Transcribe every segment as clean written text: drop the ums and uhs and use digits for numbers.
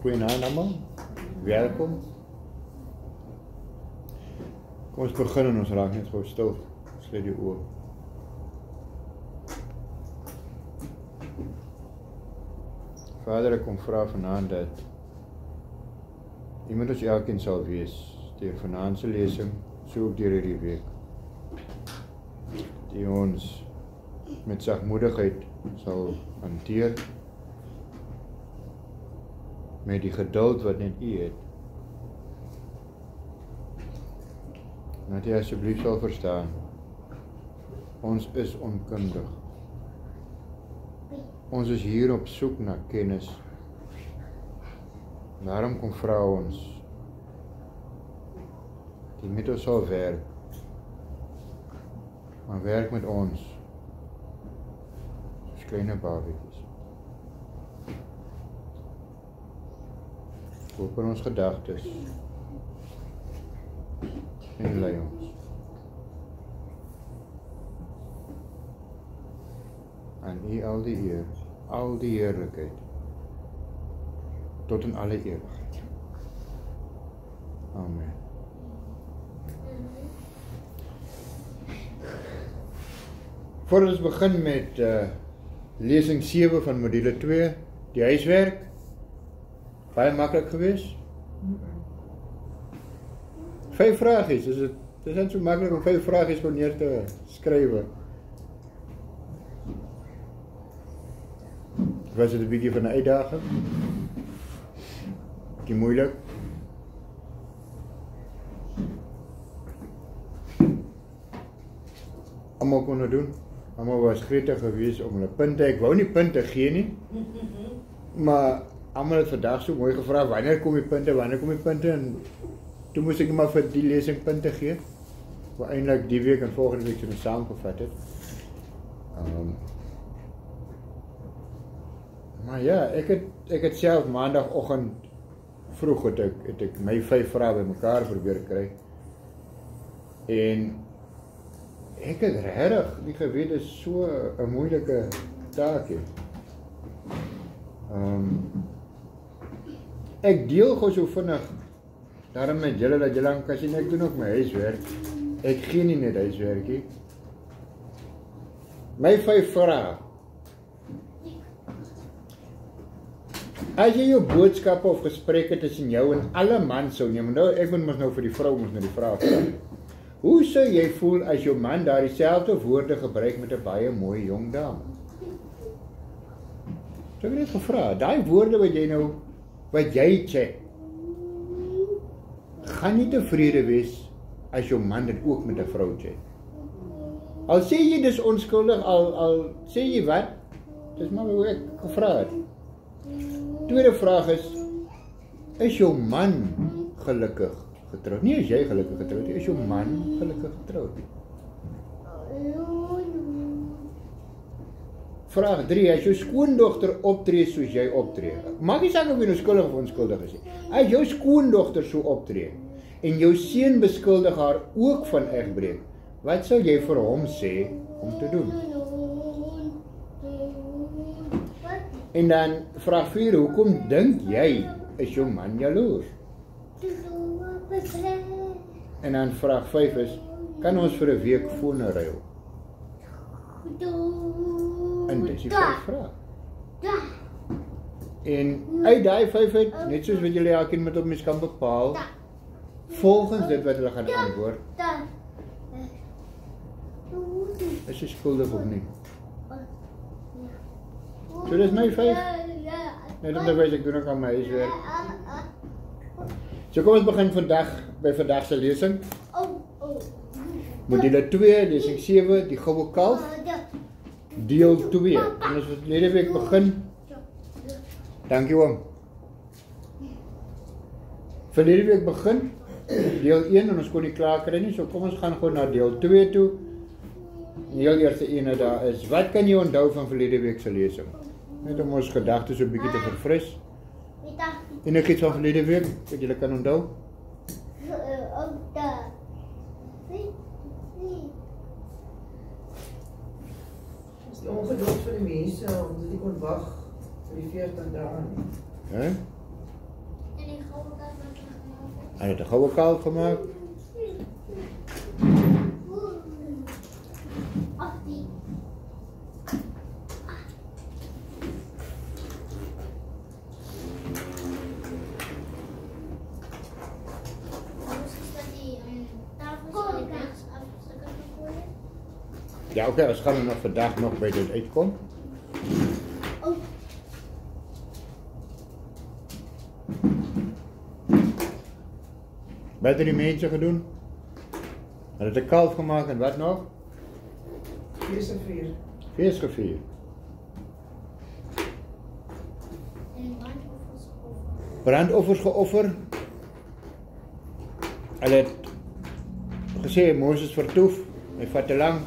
Goeienaand allemaal, welkom. Kom ons begin en ons raak net gou stil, sluit die oë. Vader, ek kom vra vanaand dat U met ons elkeen sal wees, deur vanaand se lesing, so ook deur hierdie week, die ons met sagmoedigheid sal hanteer, met die geduld wat net U het. Dat jy asseblief sal verstaan, ons is onkundig. Ons is hier op soek na kennis. Daarom kom vra ons, die met ons sal werk, maar werk met ons, soos kleine babietjies. Open ons gedagtes en lei ons. Aan U al die eer, al die heerlikheid, tot in alle ewigheid. Amen. Voordat ons begin met lesing 7 van module 2, die huiswerk, baie maklik gewees. 5 vragies, is net so maklik om 5 vragies gewoon neer te skrywe. Was dit 'n bietjie van 'n uitdaging? Bietjie moeilik? Almal kon dit doen. Almal was gretig geweest om hulle punte. Ek wou nie punte gee nie. Maar almal het vandag so mooi gevra, wanneer kom die punte, en toe moes ek maar vir die lesing punte gee, wat eintlik die week en volgende week so saamgevat het. Maar ja, ek het self maandagoggend vroeg het ek my 5 vrae bymekaar probeer kry, en ek het regtig nie geweet dit is so 'n moeilike taak hier. Ek deel gou so vinnig daarom met julle dat julle kan sien ek doen ook my huiswerk. Ek gee nie net huiswerkie. My 5 vrae. As jy jou boodskappe of gesprekke tussen jou en alle mans sou neem, nou ek moet mos nou vir die vrou nou die vraag vra. Hoe sou jy voel as jou man daar dieselfde woorde gebruik met 'n baie mooi jong dame? So ek het net gevra, daai woorde wat jy check, gaan nie tevrede wees as jou man dit ook met 'n vrou check. Al sê jy dis onskuldig, al sê jy wat, dis maar hoe ek gevra het. Tweede vraag is jou man gelukkig getroud? Nie is jy gelukkig getroud nie, is jou man gelukkig getroud? Vraag 3, as jou skoondogter optree soos jy optree, maak nie saak of jy nou skuldig of onskuldig is nie. As jou skoondogter so optree, en jou seun beskuldig haar ook van egbreek, wat sou jy vir hom sê om te doen? En dan vraag 4, hoekom dink jy is jou man jaloers? En dan vraag 5 is, kan ons vir 'n week fone ruil? En dis die 5 vrae. En uit daai 5 uit, net soos wat julle elkeen met op mens kan bepaal, volgens dit wat hulle gaan antwoord, is jy skuldig of nie? So dis my 5. Net om te wys ek doen ook aan my huiswerk. So kom ons begin by vandag se lesing. Module 2, lesing 7, die goue kalf, deel 2. En ons verlede week begin. Dankie oom. Verlede week begin deel 1 en ons kon nie klaar kry nie, so kom ons gaan gou na deel 2 toe. Die heel eerste ene daar is, wat kan jy onthou van verlede week se lesing? Net om ons gedagtes so 'n bietjie te verfris. Enigiets van verlede week wat jy kan onthou? Is die ongeduld van die mense, omdat die kon wag vir die 40 dae nie. Hy het 'n goue kalf gemaak. Ja, oké, ons gaan er nog vandag nog by dit uitkom. Wat het die mense gedoen? Hulle het 'n kalf gemaak en wat nog? Fees gevier. Fees gevier. Brandoffers geoffer. Hulle het gesê Moses vertoef, hy vat te lank,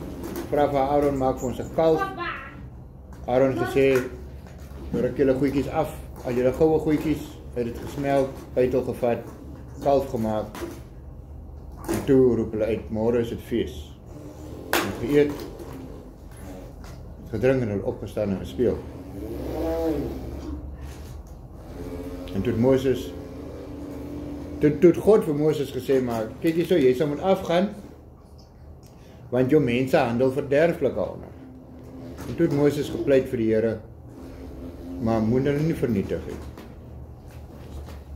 vra vir Aaron maak vir ons 'n kalf. Aaron gesê, ruk julle goedjies af, al julle goue goedjies, hy het dit gesmeld, bytel gevat, kalf gemaak. En toe roep hulle uit, môre is dit fees. En geëet, gedrink en hulle opgestaan en gespeel. En toe het Moses, toe het God vir Moses gesê, maar kyk hierso, jy sal moet afgaan, want jou mense handel verderflik daaronder. En toe het Moses gepleit vir die Here, maar moet hulle nie vernietig nie.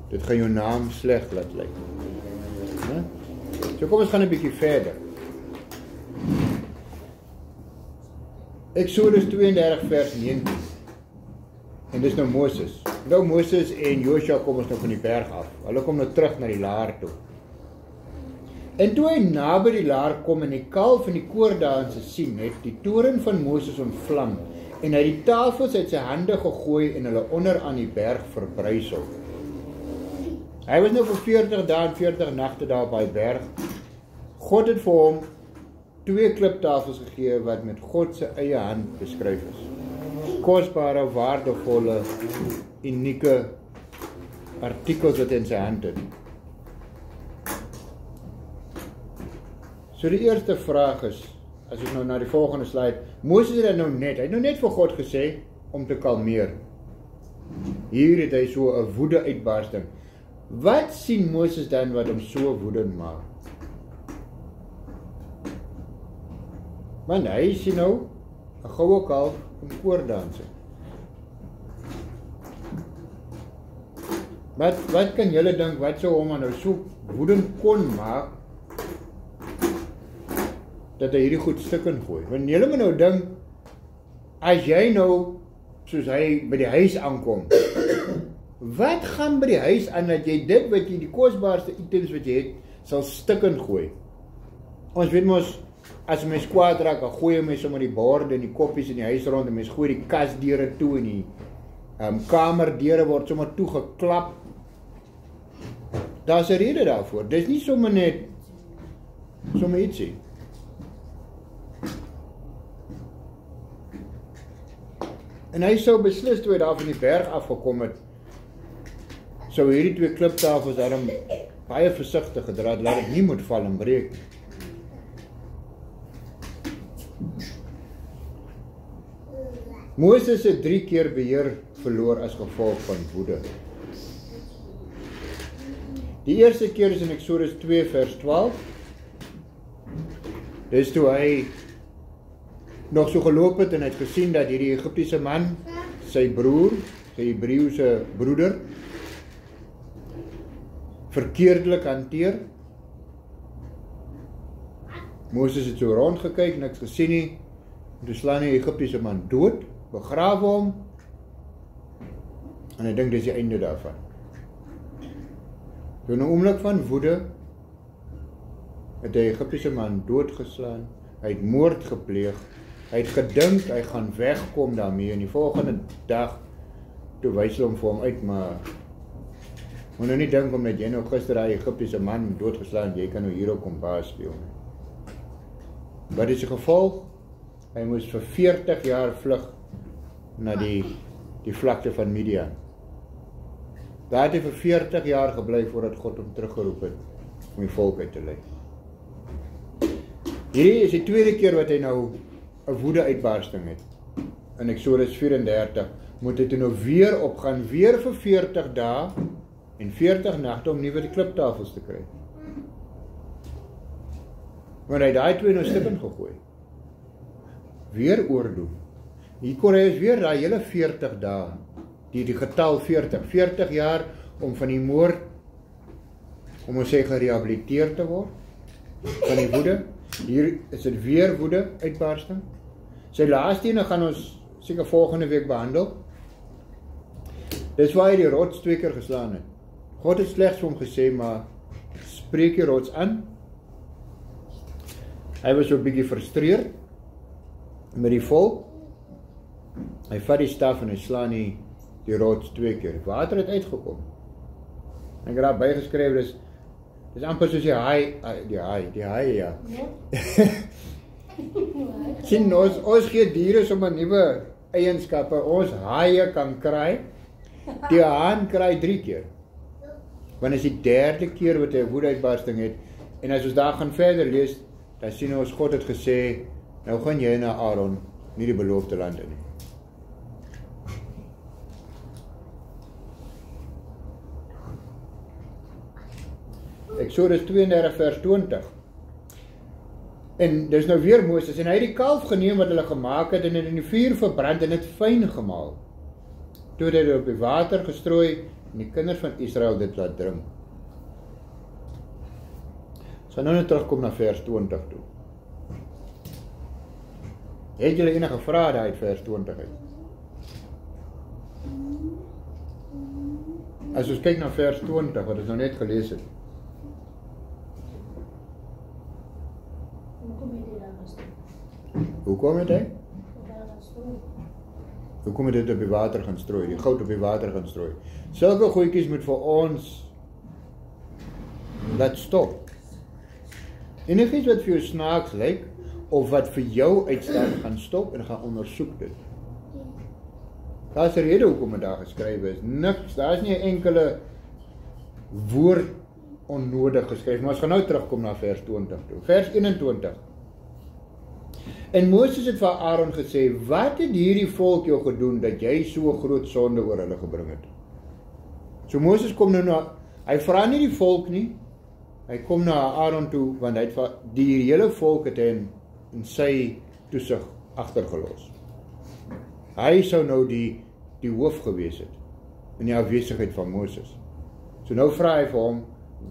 Dit gaan jou naam sleg laat lyk. Ja? So kom ons gaan 'n bietjie verder. Eksodus 32 vers 19. En dis nou Moses. Nou Moses en Joshua kom ons nou van die berg af. Hulle kom nou terug na die laar toe. En toe hy naby die laar kom en die kalf en die koordanse sien, het die toren van Moses ontvlam en hy die tafels uit sy hande gegooi en hulle onder aan die berg verbrysel. Hy was nou vir 40 dae en 40 nagte daar op daai berg. God het vir hom 2 kliptafels gegee wat met God se eie hand beskryf is. Kosbare, waardevolle, unieke artikels wat in sy hand het. So die eerste vraag is, as ek nou na die volgende slide, Moses het nou net, hy het nou net vir God gesê om te kalmeer. Hier het hy so 'n woede uitbarsting. Wat sien Moses dan wat hom so woedend maak? Want hy sien nou 'n goue kalf en koordanse. Wat kan julle dink, wat sou hom nou so woedend kon maak, dat hy hierdie goed stukken gooi? Want julle moet nou dink, as jy nou, soos hy by die huis aankom, wat gaan by die huis aan dat jy dit wat jy, die kosbaarste items wat jy het, sal stukken gooi? Ons weet mos, as mens kwaad raak, dan gooi mens sommer die borde en die koppies in die huis rond, en mens gooi die kasdeure toe, en die kamerdeure word sommer toegeklap. Daar's 'n rede daarvoor. Dis nie sommer net, sommer ietsie. En hy sou beslis toe hy daar van die berg afgekom het, sou hierdie 2 kliptafels daarom baie versigtig gedra het, laat dit nie moet val en breek. Moses het 3 keer beheer verloor as gevolg van woede. Die eerste keer is in Eksodus 2 vers 12. Dis toe hy nog so geloop het en het gesien dat hierdie Egiptiese man, sy broer, sy Hebreëse broeder, verkeerdelik hanteer. Moses het so rondgekyk, niks gesien nie, en toe slaan die Egiptiese man dood, begrawe hom, en hy dink dis die einde daarvan. Toe 'n oomblik van woede, het die Egiptiese man doodgeslaan, hy het moord gepleeg, hy het gedink, hy gaan wegkom daarmee, en die volgende dag, toe wys hulle hom vir hom uit, maar moet nou nie dink omdat jy nou gister daai Egiptiese man doodgeslaan, jy kan nou hier ook kom baas speel. Wat is die gevolg? Hy moes vir 40 jaar vlug na die vlakte van Midian. Daar het hy vir 40 jaar gebly voordat God hom teruggeroep het om die volk uit te lei. Hierdie is die tweede keer wat hy nou 'n woede uitbarsting het. In Eksodus 34 moet hy toe nou weer opgaan, weer vir 40 dae, en 40 nagte om nuwe kliptafels te kry. Maar hy het daai 2 nou stukkend gegooi. Weer oordoen. Hier kon hy weer daai hele 40 dae, die getal 40 jaar om van die moord, om ons sê gerehabiliteer te word, van die woede. Hier is dit weer woede uitbarsting. Sy laaste ene gaan ons seker volgende week behandel. Dis waar hy die rots 2 keer geslaan het. God het slegs vir hom gesê, maar spreek die rots aan. Hy was so 'n bietjie frustreerd met die volk. Hy vat die staf en hy slaan die rots 2 keer. Die water het uitgekom. Ek het daar bygeskryf, dis amper soos die haai, ja. Sien, ons gee diere sommer nuwe eienskappe. Ons haie kan kry. Die haan kry 3 keer. Want is die 3de keer wat hy 'n woedeuitbarsting het. En as ons daar gaan verder lees, dan sien ons God het gesê, nou gaan jy na Aaron, nie die beloofde land in nie. Eksodus 32 vers 20. En dis nou weer Moses, en hy het die kalf geneem wat hulle gemaak het, en het in die vuur verbrand, en het fyn gemaal. Toe het hy dit op die water gestrooi, en die kinders van Israel dit laat drink. So nou terugkom na vers 20 toe. Het julle enige vrae daar uit vers 20 uit? As ons kyk na vers 20, wat ons nou net gelees het. Hoekom het hy? Hoekom het dit op die water gaan strooi, die goud op die water gaan strooi? Sulke goedjies moet vir ons laat stop. Enigiets wat vir jou snaaks lyk, of wat vir jou uitstaan, gaan stop en gaan ondersoek dit. Daar is 'n rede hoekom dit daar geskryf is. Niks, daar is nie 'n enkele woord onnodig geskryf, maar ons gaan nou terugkom na vers 20 toe. Vers 21. En Moses het vir Aaron gesê, wat het hierdie volk jou gedoen, dat jy so groot sonde oor hulle gebring het? So Moses kom nou na, hy vra nie die volk nie, hy kom na Aaron toe, want hy het die hele volk het hy in sy toesig agtergelos. Hy sou nou die hoof gewees het, in die afwesigheid van Moses. So nou vra hy vir hom,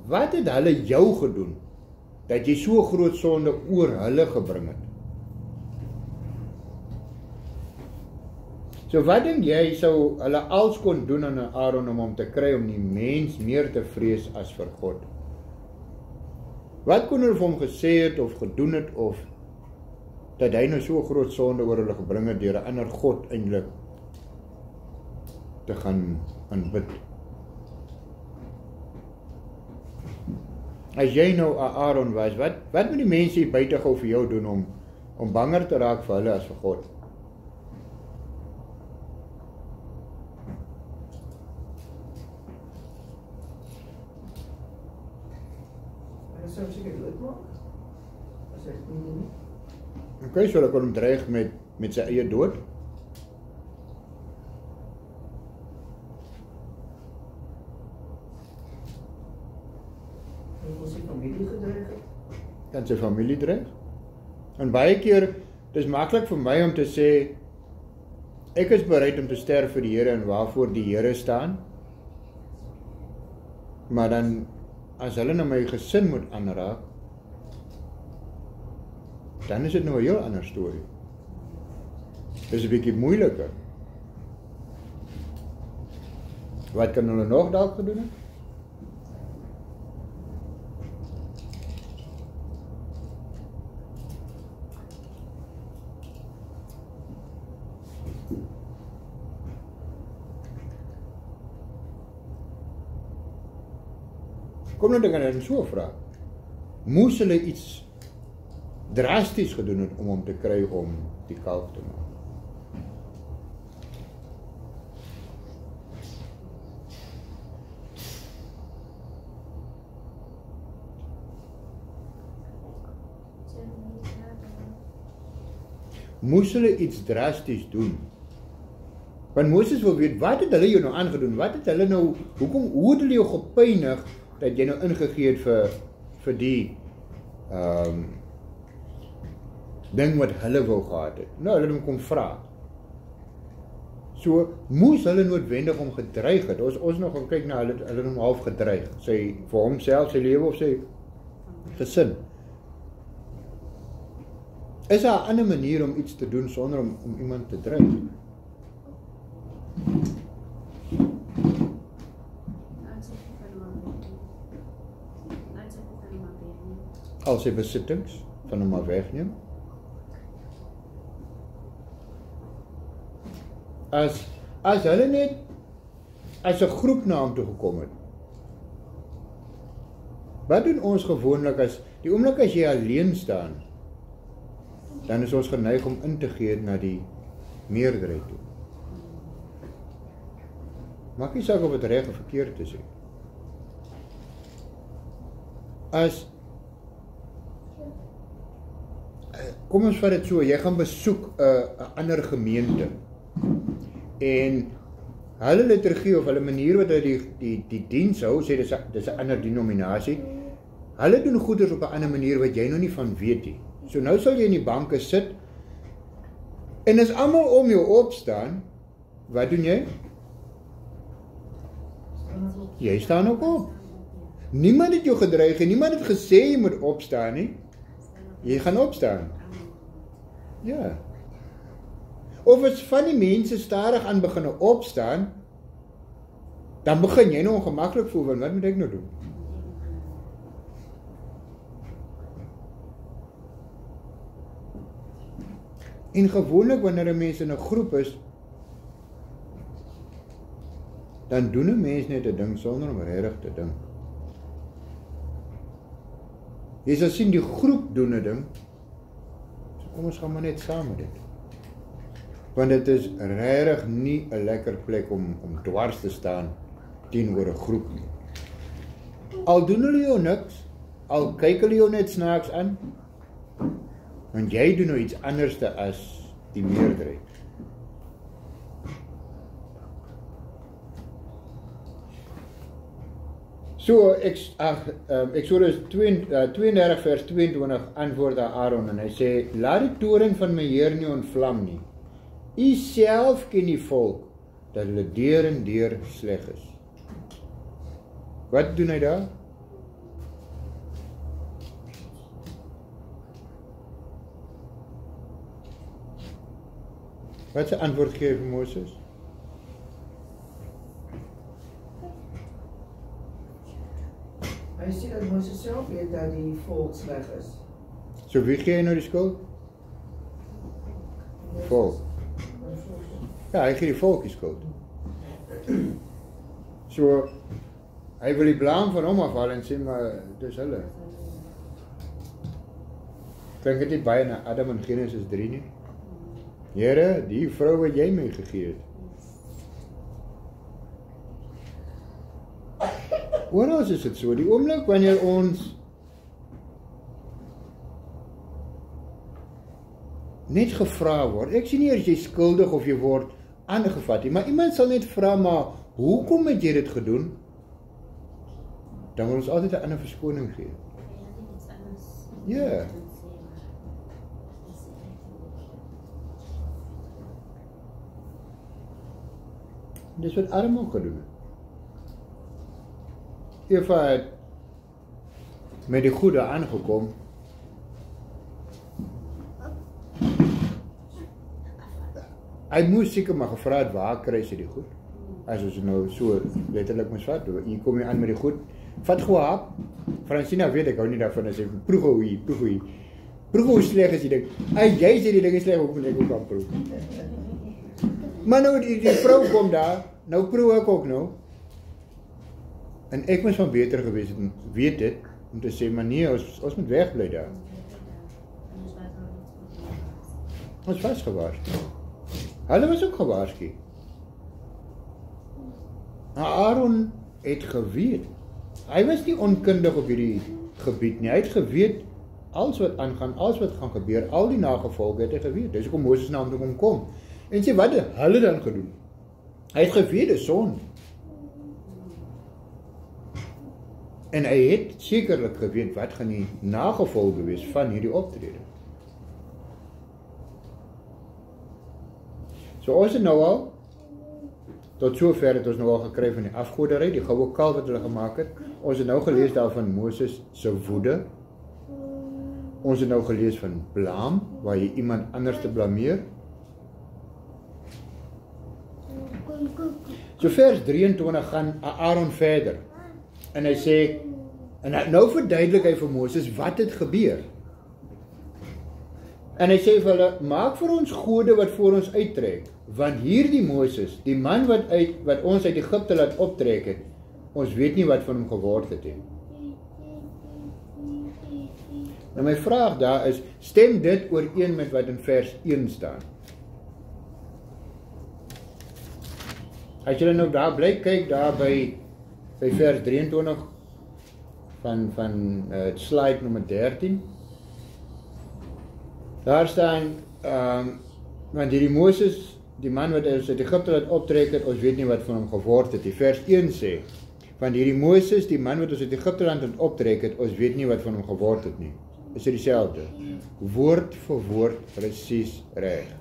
wat het hulle jou gedoen, dat jy so groot sonde oor hulle gebring het? So wat dink jy sou hulle als kon doen aan Aaron om hom te kry om die mens meer te vrees as vir God? Wat kon hulle vir hom gesê het of gedoen het of dat hy nou so groot sonde oor hulle gebring het deur 'n ander God eintlik te gaan aanbid? As jy nou 'n Aaron was, wat moet die mense hier buite gou vir jou doen om banger te raak vir hulle as vir God? Sou seker doodmaak. As hy dit nie doen nie. Okay, so hulle kon hom dreig met sy eie dood. Hy kon sy familie gedreig het. Kan sy familie dreig? En baie keer, dis maklik vir my om te sê, ek is bereid om te sterf vir die Here en waarvoor die Here staan. Maar dan as hulle nou my gesin moet aanraak, dan is dit nou 'n heel ander storie. Dis 'n bietjie moeiliker. Wat kan hulle nog dalk gedoen het? Kom nou dan kan so vra. Moes hulle iets drasties gedoen het om hom te kry om die kalf te maak? Moes hulle iets drasties doen Want Moses wil weet, wat het hulle jou nou aangedoen? Wat het hulle nou, hoe het hulle jou gepynig, dat jy nou ingegee het vir die ding wat hulle wou gehad het. Nou, hulle het hom kom vra. So, moes hulle noodwendig om gedreig het. Ons nog gaan kyk na, hulle het hom half gedreig. Vir homself, sy lewe of sy gesin. Is daar 'n ander manier om iets te doen sonder om iemand te dreig? Al sy besittings van hom maar wegneem. As hulle net as 'n groep na hom toe gekom het. Wat doen ons gewoonlik die oomblik as jy alleen staan, dan is ons geneig om in te gee na die meerderheid toe. Maak nie saak of dit reg of verkeerd is. Kom ons vat dit so, jy gaan besoek 'n ander gemeente en hulle liturgie of hulle manier wat hulle die diens hou, sê dis 'n ander denominasie, hulle doen goeders op 'n ander manier wat jy nog nie van weet nie. So nou sal jy in die banke sit en as almal om jou opstaan, wat doen jy? Jy staan ook op. Niemand het jou gedreig en niemand het gesê jy moet opstaan nie. Jy gaan opstaan. Ja. Of as van die mense stadig aan begin opstaan, dan begin jy nou ongemaklik voel, want wat moet ek nou doen? En gewoonlik wanneer 'n mens in 'n groep is, dan doen 'n mens net 'n ding sonder om regtig te dink. Jy sal sien die groep doen 'n ding. So kom ons gaan maar net saam met dit. Want dit is regtig nie 'n lekker plek om dwars te staan teenoor 'n groep nie. Al doen hulle jou niks, al kyk hulle jou net snaaks aan, want jy doen nou iets anders as die meerderheid. So, Exodus 32 vers 22 antwoord aan Aaron en hy sê, laat die toring van my Heer nie ontvlam nie. U self ken die volk, dat hulle deur en deur sleg is. Wat doen hy daar? Wat sy antwoord gee vir Moses? Hy sê dat Moses self weet dat die volk sleg is. So wie gee hy nou die skuld? Volk. Ja, hy gee die volk die skuld. So, hy wil die blaam van hom afhaal en sê, maar dis hulle. Klink dit nie baie na Adam in Genesis 3 nie? Here, die vrou wat jy my gegee het. Oral is dit so, die oomblik wanneer ons net gevra word, ek sien nie as jy skuldig of jy word aangevat nie, maar iemand sal net vra, maar hoekom het jy dit gedoen? Dan wil ons altyd 'n ander verskoning gee. Ja. Dis wat Adam ook gedoen het. Eva het met die goede aangekom. Hy moes seker maar gevra het, waar kry sy die goed? As ons nou so letterlik moes vat, hier kom jy aan met die goed. Vat gou hap. Francina weet ek hou nie daarvan as jy proe gou hier, proe gou hier. Proe hoe sleg is die ding. Jy sê die ding is sleg, hoe moet ek ook aan proe? Maar nou die vrou kom daar, nou proe ek ook nou. En ek moes van beter gewees het, weet dit, om te sê, maar nee, ons moet wegbly daar. Ons was gewaarsku. Hulle was ook gewaarsku. Aaron het geweet. Hy was nie onkundig op hierdie gebied nie. Hy het geweet, alles wat aangaan, alles wat gaan gebeur, al die nagevolge het hy geweet. Dis hoekom Moses na hom toe kom. En sê, wat het hulle dan gedoen? Hy het geweet dis sonde. En hy het sekerlik geweet wat gaan die nagevolge wees van hierdie optrede. So ons het nou al, tot sover het ons nou al gekry van die afgoderry, die goue kalf wat hulle gemaak het. Ons het nou gelees daarvan Moses se woede. Ons het nou gelees van blaam, waar jy iemand anders te blameer. So vers 23 gaan Aaron verder. En hy sê, en nou verduidelik hy vir Moses wat het gebeur. En hy sê vir hulle, maak vir ons gode wat voor ons uittrek, want hierdie Moses, die man wat ons uit Egipte laat optrek het, ons weet nie wat van hom geword het nie. Nou my vraag daar is, stem dit ooreen met wat in vers 1 staan? As julle nou daar bly kyk, daar by vers 23 van slide nommer 13, daar staan, want hierdie Moses, die man wat ons uit Egipte laat optrek het, ons weet nie wat van hom geword het. Die vers 1 sê, want hierdie Moses, die man wat ons uit Egipte laat optrek het, ons weet nie wat van hom geword het nie. Is dit dieselfde? Woord vir woord, presies reg.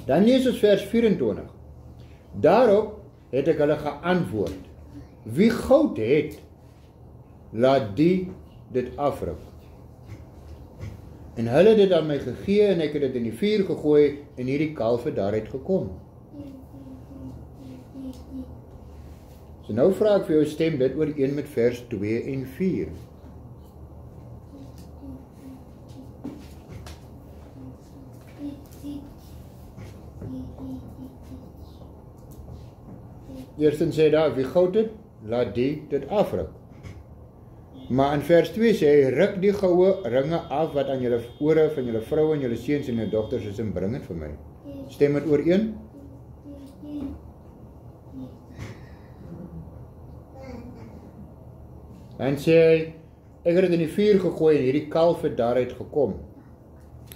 Dan lees ons vers 24. Daarop het ek hulle geantwoord, wie goud het, laat die dit afruk. En hulle het dit aan my gegee en ek het dit in die vuur gegooi en hierdie kalf het daaruit gekom. So nou vra ek vir jou, stem dit ooreen met vers 2 en 4. Eerstens sê daar, wie goud het, laat die dit afruk. Maar in vers 2 sê hy, ruk die goue ringe af wat aan julle ore van julle vroue en julle seuns en julle dogters is en bring het vir my. Stem dit ooreen? Dan sê hy, ek het dit in die vuur gegooi en hierdie kalf het daaruit gekom.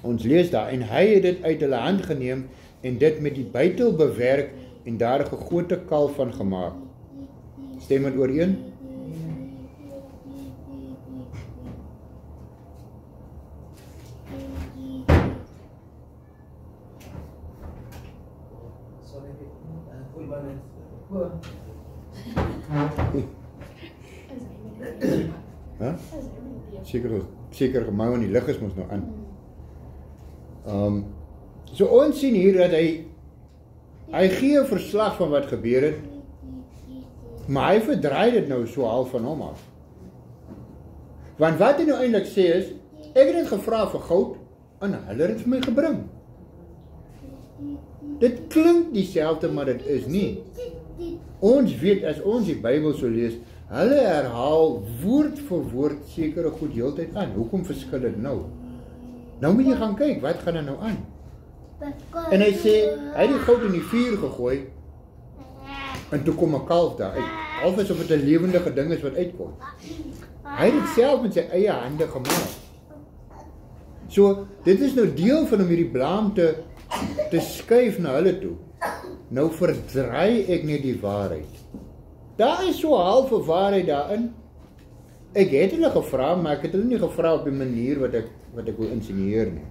Ons lees daar, en hy het dit uit hulle hand geneem en dit met die buitel bewerk en daar 'n gegote kalf van gemaak. Stem dit ooreen? Seker gemou en die lig is mos nou aan. So ons sien hier dat hy gee 'n verslag van wat gebeur het, maar hy verdraai dit nou so half van hom af. Want wat hy nou eintlik sê is, ek het dit gevra vir goud en hulle het dit vir my gebring. Dit klink dieselfde, maar dit is nie. Ons weet, as ons die Bybel so lees, hulle herhaal woord vir woord sekere goed heeltyd aan. Hoekom verskil dit nou? Nou moet jy gaan kyk, wat gaan er nou aan? En hy sê, hy het die goud in die vuur gegooi, en toe kom 'n kalf daar uit. Half asof dit 'n lewendige ding is wat uitkom. Hy het dit self met sy eie hande gemaak. So, dit is nou deel van om hierdie blaam te skuif na hulle toe. Nou verdraai ek net die waarheid. Daar is so halve waarheid daarin. Ek het hulle gevra, maar ek het hulle nie gevra op die manier wat ek wil insinueer nie.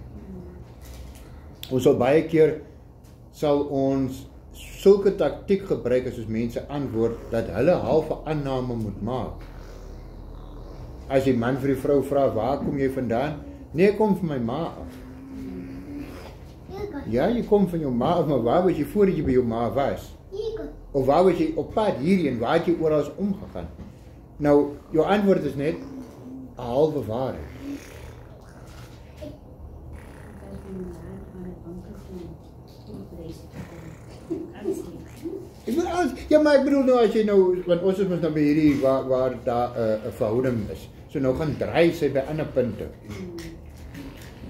Ons sal baie keer sal ons sulke taktiek gebruik as ons mense antwoord dat hulle halve aanname moet maak. As die man vir die vrou vra, waar kom jy vandaan? Nee, ek kom van my ma af. Ja, jy kom van jou ma af, maar waar was jy voordat jy by jou ma was? Of waar was jy op pad hierheen, waar het jy oral omgegaan? Nou, jou antwoord is net 'n halwe waarheid. Ja, maar ek bedoel nou, as jy nou, want ons is mos nou by hierdie waar daar 'n verhouding is. So nou gaan draai sy by ander punte.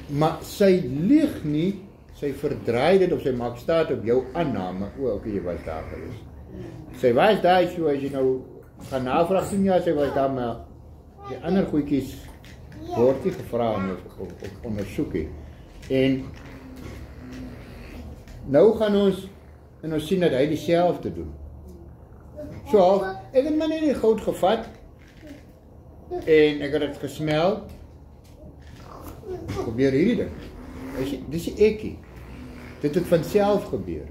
Maar sy lieg nie, sy verdraai dit of sy maak staat op jou aanname. Okay, jy was daar gewees. Sy was daar, so as jy nou gaan navraag doen, ja, sy was daar, maar die ander goedjies word nie gevra of ondersoek nie. En Nou gaan ons, en ons sien dat hy dieselfde doen. So, ek het maar net die goud gevat, en ek het het gesmeld, gebeur hierdie ding. Dis die ekkie. Dit het vanself gebeur.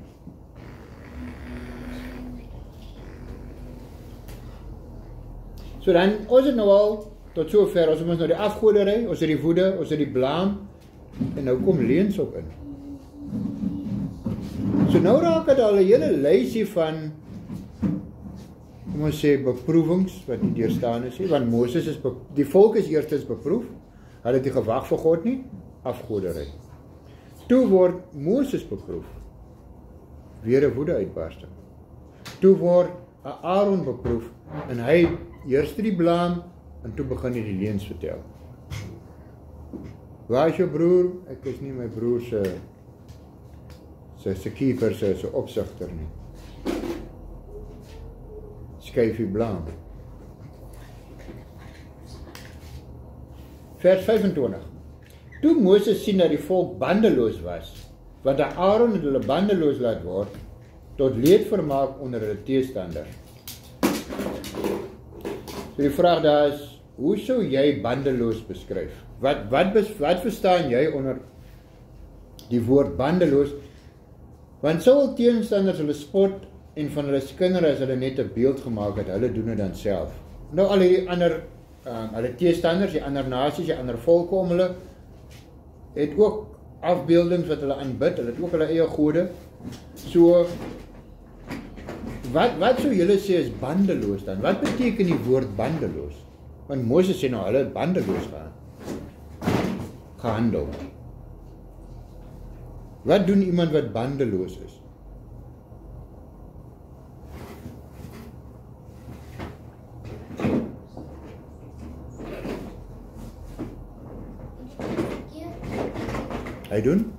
So dan, ons het nou al, tot sover, ons het nou die afgoderij, ons het die woede, ons het die blaam, en nou kom leuns op in. So nou raak het al 'n hele lysie van, kom ons sê, beproevings, wat nie deurstaan is, want Moses is, die volk is eerstens beproef, hulle het nie gewag vir God nie, afgoderij. Toe word Moses beproef, weer 'n woede uitbarsting. Toe word Aaron beproef, en hy eers die blaam, en toe begin hy die leuns vertel. Waar is jou broer? Ek is nie my broer se keeper, se opsigter nie. Skuif die blaam. Vers 25. Toe Moses sien dat die volk bandeloos was, want Aaron het hulle bandeloos laat word, tot leedvermaak onder hulle teestanders. So die vraag daar is, hoe sou jy bandeloos beskryf? Wat verstaan jy onder die woord bandeloos? Want sou teenstanders hulle spot en van hulle skinder as hulle net 'n beeld gemaak het, hulle doen dit dan self. Nou al die ander, hulle teestanders, die ander nasies, die ander volke om hulle, het ook afbeeldings wat hulle aanbid, hulle het ook hulle eie gode. So, wat sou julle sê is bandeloos dan? Wat beteken die woord bandeloos? Want Moses sê nou, hulle het bandeloos gehandel. Wat doen iemand wat bandeloos is? Hy doen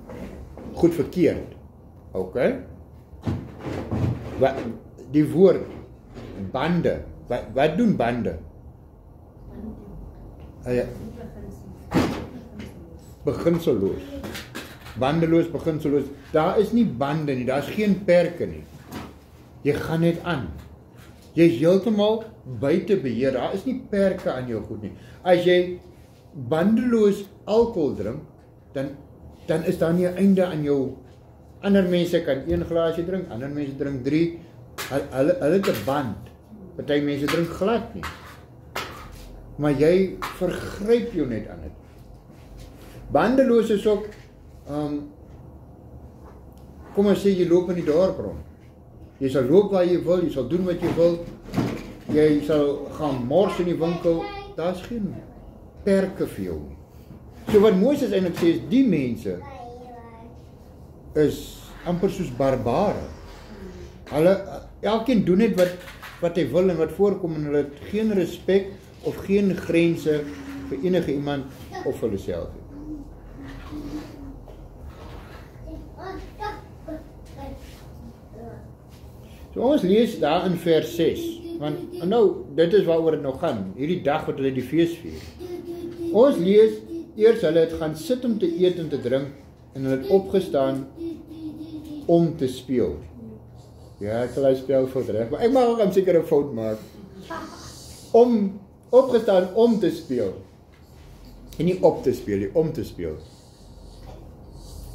goed verkeerd. Okay? Die woord bande. Wat doen bande? Beginselloos. Bandeloos, beginselloos. Daar is nie bande nie, daar is geen perke nie. Jy gaan net aan. Jy is heeltemal buite beheer. Daar is nie perke aan jou goed nie. As jy bandeloos alkohol drink, dan is daar nie 'n einde aan jou. Ander mense kan 1 glasie drink, ander mense drink 3. Hulle het 'n band. Party mense drink glad nie. Maar jy vergryp jou net aan dit. Bandeloos is ook, kom ons sê, jy loop in die dorp rond. Jy sal loop waar jy wil, jy sal doen wat jy wil, jy sal gaan mors in die winkel, daar is geen perke vir jou nie. So wat Moses eintlik sê is, die mense is amper soos barbare. Elkeen doen net wat hy wil en wat voorkom, en hulle het geen respek of geen grense vir enige iemand of hulle self. So ons lees daar in vers 6, want nou, dit is waaroor het nou gaan, hierdie dag wat hulle die fees vier. Ons lees, eers hulle het gaan sit om te eet en te drink, en hulle het opgestaan om te speel. Ja, ek sal hy speel fout reg, maar ek mag ook seker 'n fout maak. Opgestaan om te speel. En nie op te speel, nie om te speel.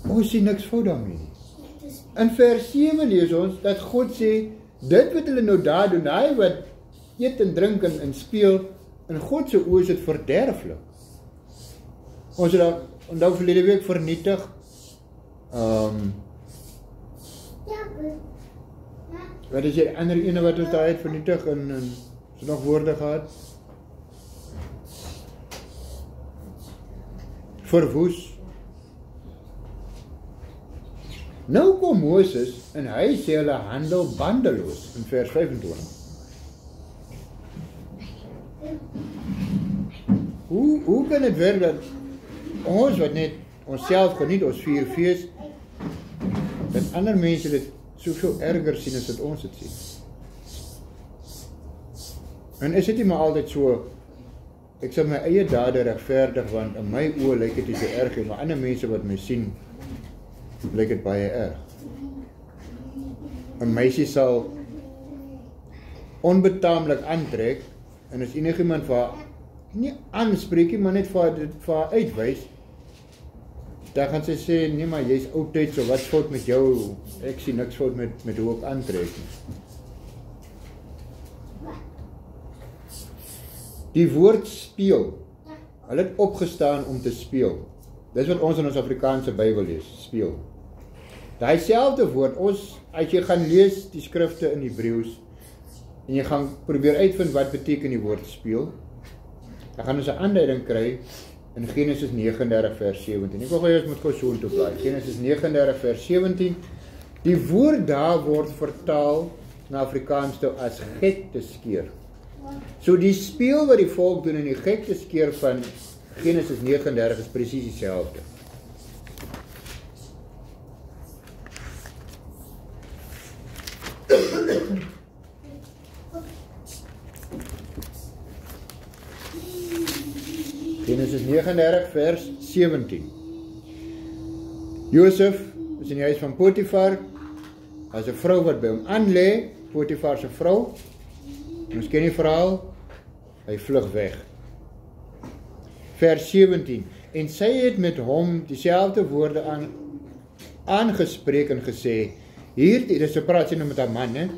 Ons sien niks fout daarmee nie. In vers 7 lees ons dat God sê, dit wat hulle nou daar doen, hy wat eet en drink en speel, in God se oë is dit verderflik. Ons het onthou verlede week vernietig, wat is die ander ene wat ons daar het vernietig en is nog woorde gehad? Verwoes. Nou kom Moses en hy sê hulle handel bandeloos in vers 25. Hoe kan dit werk dat ons wat net onsself geniet, ons vier fees, dat ander mense dit soveel erger sien as wat ons dit sien? En is dit nie maar altyd so, ek sal my eie dade regverdig, want in my oë lyk dit nie so erg nie, maar ander mense wat my sien, lyk dit baie erg. 'n meisie sal onbetaamlik aantrek, en as enigiemand vir haar nie aanspreek nie, maar net vir haar uitwys, dan gaan sy sê, nee maar jy's oudtyd, so wat's fout met jou? Ek sien niks fout met hoe ek aantrek nie. Die woord speel, hulle het opgestaan om te speel. Dis wat ons in ons Afrikaanse Bybel lees, speel. Daai selfde woord, as jy gaan lees die skrifte in Hebreëus, en jy gaan probeer uitvind wat beteken die woord speel, dan gaan ons 'n aanduiding kry in Genesis 39 vers 17. Ek wil gou eers met gou so intoe blaai. Genesis 39 vers 17. Die woord daar word vertaal na Afrikaans toe as gek te skeer. So die speel wat die volk doen in die gek te skeer van Genesis 39 is presies dieselfde. Genesis 39 vers 17. Josef is in die huis van Potifar, as 'n vrou wat by hom aanlê, Potifar se vrou. Ons ken die verhaal, hy vlug weg. Vers 17. En sy het met hom dieselfde woorde aangespreek en gesê, dis so praat sy nou met haar man, hè?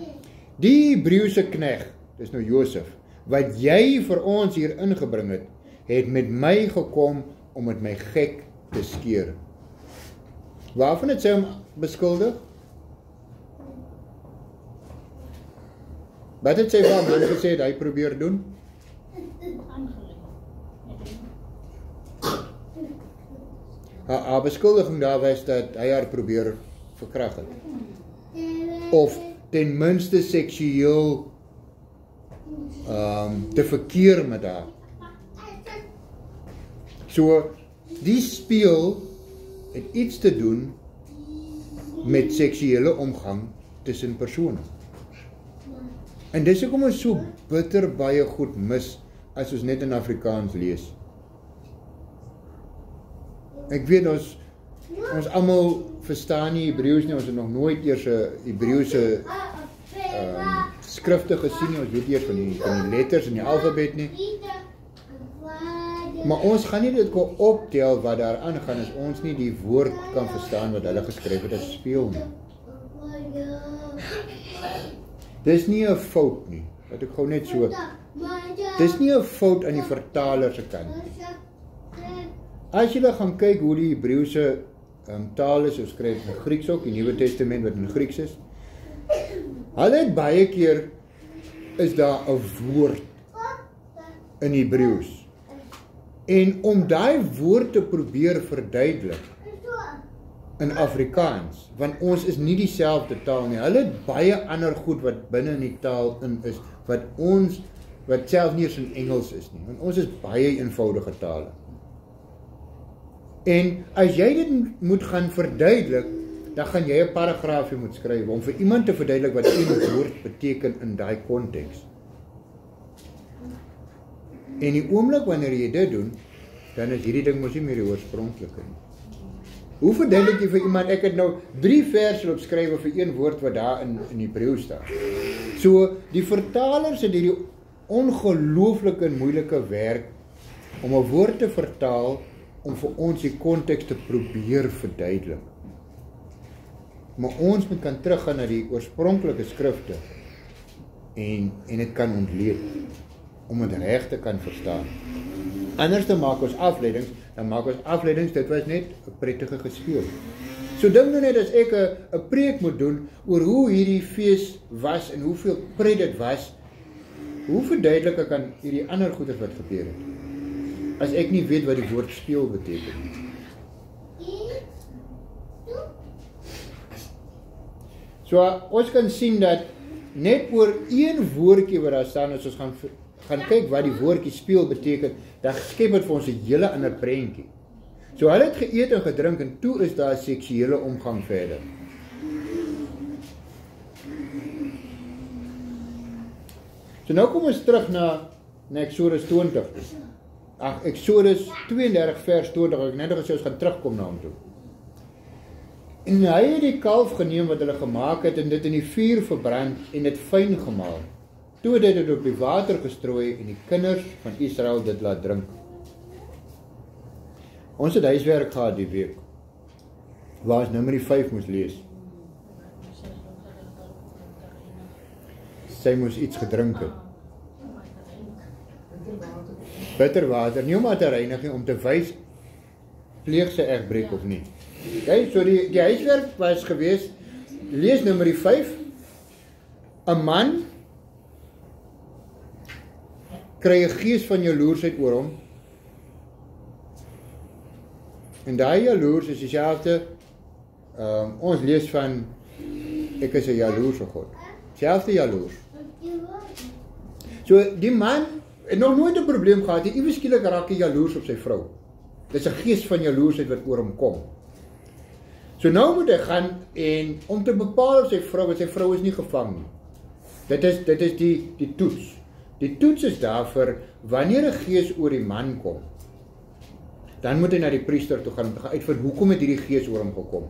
Die Hebreëse knegt, dis nou Josef, wat jy vir ons hier ingebring het met my gekom om met my gek te skeer. Waarvan het sy hom beskuldig? Wat het sy van man gesê dat hy probeer doen? Haar beskuldiging daar was dat hy haar probeer verkrag het. Of ten minste seksueel te verkeer met haar. So, die speel het iets te doen met seksuele omgang tussen persone. En dis hoekom ons so bitter baie goed mis as ons net in Afrikaans lees. Ek weet ons almal verstaan nie Hebreëus nie, ons het nog nooit eers 'n Hebreëse skrifte gesien nie, ons weet eers van die letters en die alfabet nie. Maar ons gaan nie dit kon optel wat daar aangaan as ons nie die woord kan verstaan wat hulle geskryf het as speel nie. Dis nie 'n fout nie, wat ek gou net so. Dis nie 'n fout aan die vertaler se kant nie. As jy gaan kyk hoe die Hebreëse taal is, ons skryf in Grieks ook, die Nuwe Testament wat in Grieks is. Hulle het baie keer is daar 'n woord in Hebreëus. En om daai woord te probeer verduidelik in Afrikaans, want ons is nie dieselfde taal nie. Hulle het baie ander goed wat binne in die taal in is, wat self nie eens in Engels is nie, want ons is baie eenvoudige tale. En as jy dit moet gaan verduidelik, dan gaan jy 'n paragraafie moet skryf, om vir iemand te verduidelik wat een woord beteken in daai konteks. En die oomblik wanneer jy dit doen, dan is hierdie ding mos nie meer die oorspronklike nie. Hoe verduidelik jy vir iemand, ek het nou 3 verse opskrywe vir een woord wat daar in Hebreëus staan. So, die vertalers het hierdie ongelooflike en moeilike werk om 'n woord te vertaal, om vir ons die konteks te probeer verduidelik. Maar ons moet kan teruggaan na die oorspronklike skrifte en dit kan ontleed, om het reg te kan verstaan. Anders dan maak ons afleidings, dit was net 'n prettige gespeel. So dink nou net as ek 'n preek moet doen oor hoe hierdie fees was en hoeveel pret dit was, hoe verduidelik ek kan hierdie ander goeders wat gebeur het, as ek nie weet wat die woord speel beteken. So ons kan sien dat net oor een woordjie wat daar staan, as ons gaan kyk wat die woordjie speel beteken, dan skep dit vir ons 'n hele ander prentjie. So hulle het geëet en gedrink en toe is daar seksuele omgang verder. So nou kom ons terug na Eksodus 20. Eksodus 32 vers 20, ek net gesê ons gaan terugkom na hom toe. En hy het die kalf geneem wat hulle gemaak het en dit in die vuur verbrand en dit fyn gemaal. Toe het hy dit op die water gestrooi en die kinders van Israel dit laat drink. Ons het huiswerk gehad die week, waar ons Numeri 5 moes lees. Sy moes iets gedrink het. Bitter water, nie om te reinig nie, om te wys, pleeg sy egbreek of nie. Okay, so die huiswerk was gewees, lees Numeri 5, 'n man kry 'n gees van jaloersheid oor hom, en daai jaloers is dieselfde, ons lees van, ek is 'n jaloerse God, selfde jaloers. So die man het nog nooit 'n probleem gehad, hy iewes skielik raak hy jaloers op sy vrou. Dis 'n gees van jaloersheid wat oor hom kom. So nou moet hy gaan en om te bepaal of sy vrou is nie gevang nie. Dit is die toets. Die toets is daar vir wanneer 'n gees oor die man kom. Dan moet hy na die priester toe gaan uitvind hoekom het hierdie gees oor hom gekom.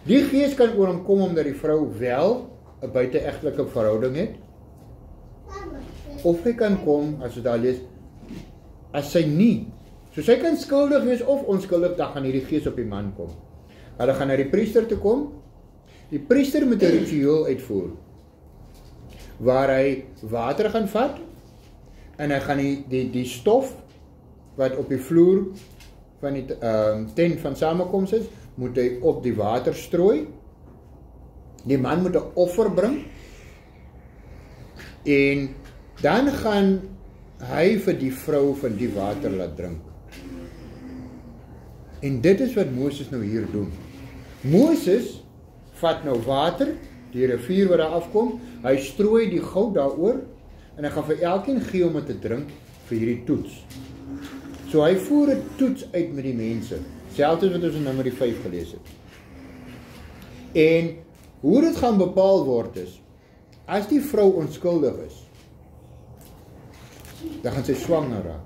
Die gees kan oor hom kom omdat die vrou wel 'n buiteegtelike verhouding het. Of hy kan kom, as jy daar lees, as sy nie. So sy kan skuldig wees of onskuldig, dan gaan hierdie gees op die man kom. Hulle gaan na die priester toe kom. Die priester moet 'n ritueel uitvoer, waar hy water gaan vat, en hy gaan die stof, wat op die vloer van die tent van samekoms is, moet hy op die water strooi. Die man moet 'n offer bring, en dan gaan hy vir die vrou van die water laat drink. En dit is wat Moses nou hier doen. Moses vat nou water, die rivier wat daar afkom, hy strooi die goud daaroor, en hy gaan vir elkeen gee om dit te drink vir hierdie toets. So hy voer 'n toets uit met die mense, selfs wat ons in Numeri 5 gelees het. En hoe dit gaan bepaal word is, as die vrou onskuldig is, dan gaan sy swanger raak.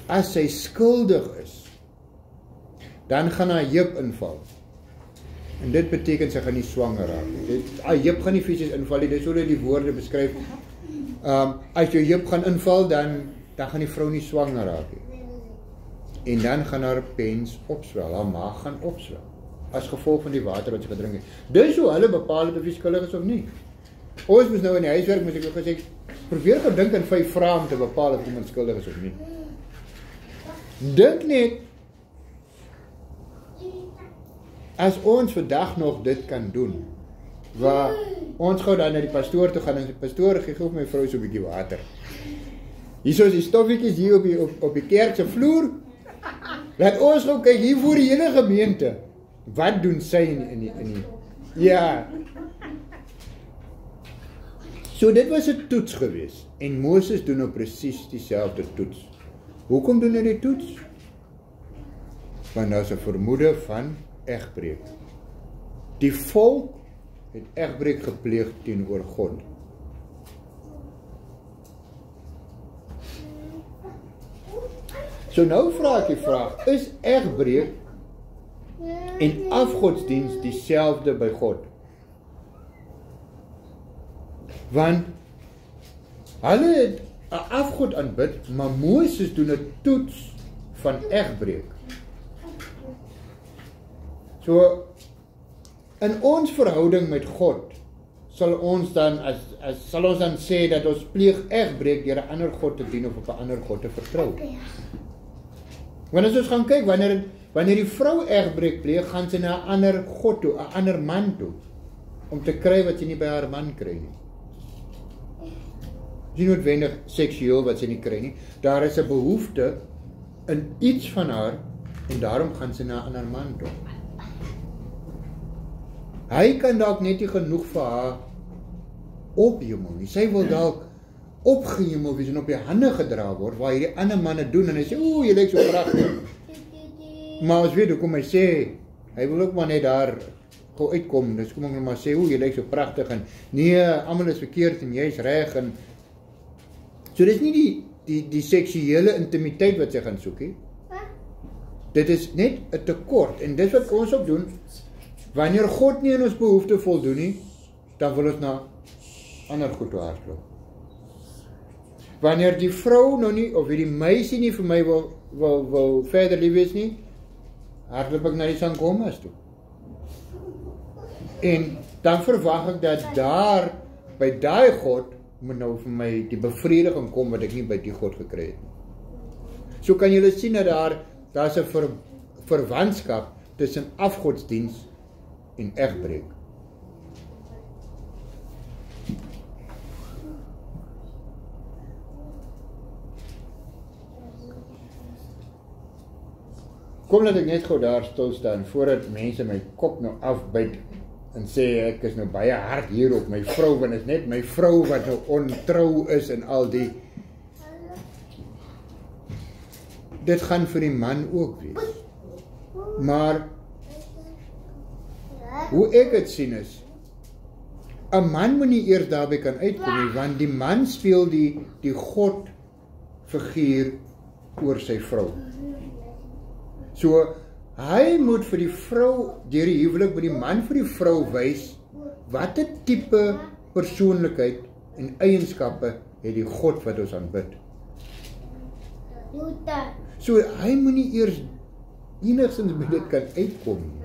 As sy skuldig is, dan gaan haar heup inval. En dit beteken sy gaan nie swanger raak nie. Haar heup gaan nie fisies inval nie, dis hoe dit die woorde beskryf. As jou heup gaan inval, dan gaan die vrou nie swanger raak nie. En dan gaan haar pens opswel, haar maag gaan opswel, as gevolg van die water wat sy gedrink het. Dis hoe hulle bepaal het of jy skuldig is of nie. Ons moes nou in die huiswerk, moes ek ook gesê, probeer gedink in 5 vrae om te bepaal of iemand skuldig is of nie. Dink net, as ons vandag nog dit kan doen, waar ons gou dan na die pastoor toe gaan, en die pastoor gee vir my vrou so 'n bietjie water. Hier is die stoffietjies hier op die kerk se vloer. Laat ons gou kyk hier voor die hele gemeente. Wat doen sy in die ja. So dit was 'n toets gewees, en Moses doen nou presies dieselfde toets. Hoekom doen hy die toets? Want daar is 'n vermoede van egbreek. Die volk het egbreek gepleeg teenoor God. So nou vra ek die vraag, is egbreek en afgodsdiens dieselfde by God? Want hulle het 'n afgod aanbid, maar Moses doen 'n toets van egbreek. So in ons verhouding met God sal ons dan sê dat ons pleeg egbreek deur 'n ander God te dien of op 'n ander God te vertrou. Want as ons gaan kyk, wanneer die vrou egbreek pleeg, gaan sy na 'n ander God toe, 'n ander man toe, om te kry wat sy nie by haar man kry nie. Dis nie noodwendig seksueel wat sy nie kry nie. Daar is 'n behoefte in iets van haar, en daarom gaan sy na 'n ander man toe. Hy kan dalk net nie genoeg vir haar ophemel nie. Sy wil dalk opgehemel wees en op die hande gedra word, waar hierdie ander manne doen, en hy sê, oeh, jy lyk so pragtig. Maar ons weet hoekom hy sê, hy wil ook maar net daar gou uitkom, dus kom ek nou maar sê, oeh, jy lyk so pragtig, en nee, almal is verkeerd, en jy is reg, en so dis nie die seksuele intimiteit wat sy gaan soek, he. dit is net 'n tekort, en dit wat ons ook doen, wanneer God nie in ons behoefte voldoen nie, dan wil ons na ander goed toe hardloop. Wanneer die vrou nou nie, of die meisie nie vir my wil verder lief wees nie, hardloop ek na die sangomas toe. En dan verwag ek dat daar, by daai God, moet nou vir my die bevrediging kom wat ek nie by die God gekry het nie. So kan julle sien dat daar's 'n verwantskap tussen afgodsdiens en egbreek. Kom laat ek net gou daar stil staan, voordat mense my kop nou afbyt, en sê, ek is nou baie hard hier op my vrou, want is net my vrou wat nou ontrou is, en al die. Dit gaan vir die man ook wees. Maar, hoe ek het sien is, 'n man moet nie eers daarby kan uitkom nie, want die man speel die God figuur oor sy vrou. So, hy moet vir die vrou, deur die huwelik, by die man vir die vrou wys, watter tipe persoonlikheid en eienskappe het die God wat ons aanbid. So, hy moet nie eers enigstens by dit kan uitkom nie.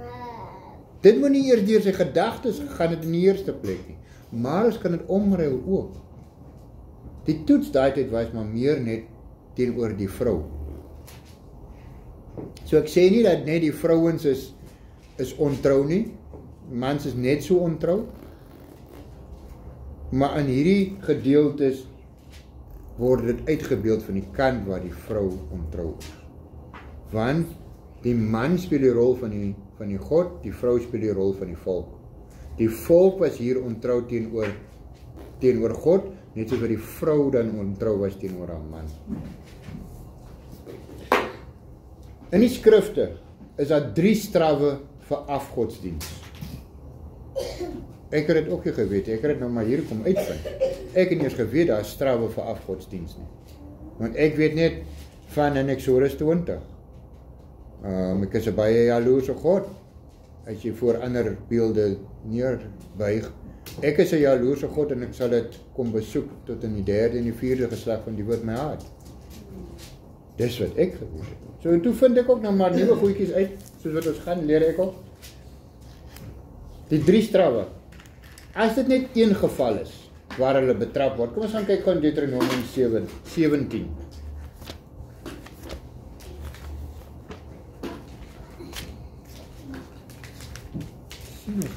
Dit moet nie eers deur sy gedagtes gegaan het in die eerste plek nie, maar ons kan dit omruil ook. Die toets daai tyd was maar meer net teenoor die vrou. So ek sê nie dat net die vrouens is ontrou nie, mans is net so ontrou, maar in hierdie gedeeltes word dit uitgebeeld van die kant waar die vrou ontrou is. Want die man speel die rol van die God, die vrou speel die rol van die volk. Die volk was hier ontrou teenoor God, net soos wat die vrou dan ontrou was teenoor haar man. In die skrifte is daar 3 strawwe vir afgodsdiens. Ek het dit ook nie geweet, ek het dit nou maar hier kom uitvind. Ek het nie eens geweet daar is strawwe vir afgodsdiens nie. Want ek weet net van in Exodus 20. Ek is 'n baie jaloerse God, as jy voor ander beelde neerbuig. Ek is 'n jaloerse God en ek sal dit kom besoek tot in die 3de en die 4de geslag van die woord my hart. Dis wat ek geweet het. So en toe vind ek ook nou maar nuwe goedjies uit, soos wat ons gaan leer ek ook. Die 3 strawwe. As dit net een geval is, waar hulle betrap word, kom ons gaan kyk gou in Deuteronomium 17.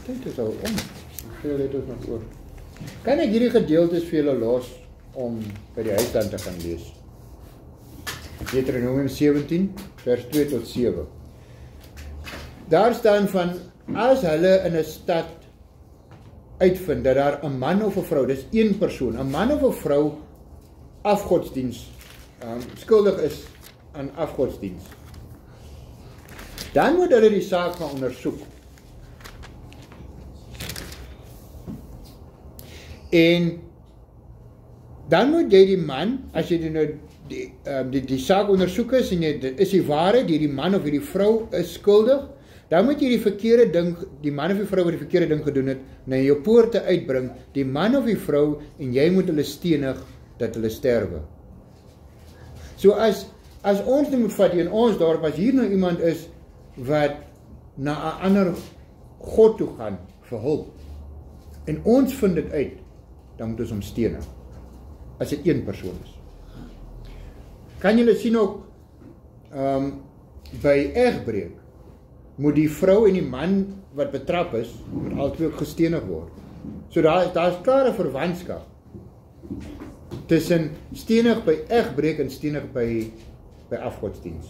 Tyd is al om. Veel het ons nog oor. Kan ek hierdie gedeeltes vir julle los om by die huis dan te gaan lees? Deuteronomium 17, vers 2 tot 7. Daar staan van, as hulle in 'n stad uitvind dat daar 'n man of 'n vrou, dis een persoon, 'n man of 'n vrou afgodsdiens skuldig is aan afgodsdiens, dan moet hulle die saak gaan ondersoek. En dan moet jy die man, as jy die saak ondersoek is en is die waarheid, die man of die vrou is skuldig, dan moet jy die verkeerde ding, die man of die vrou wat die verkeerde ding gedoen het, na jou poorte uitbring, die man of die vrou, en jy moet hulle stenig dat hulle sterwe. So as ons moet vat in ons dorp, as hier nou iemand is wat na 'n ander God toe gaan vir hulp, en ons vind dit uit, dan moet ons hom stenig, as dit een persoon is. Kan julle sien ook, by egbreek, moet die vrou en die man wat betrap is, moet albei ook gestenig word. So daar is klare verwantskap tussen stenig by egbreek en stenig by afgodsdiens.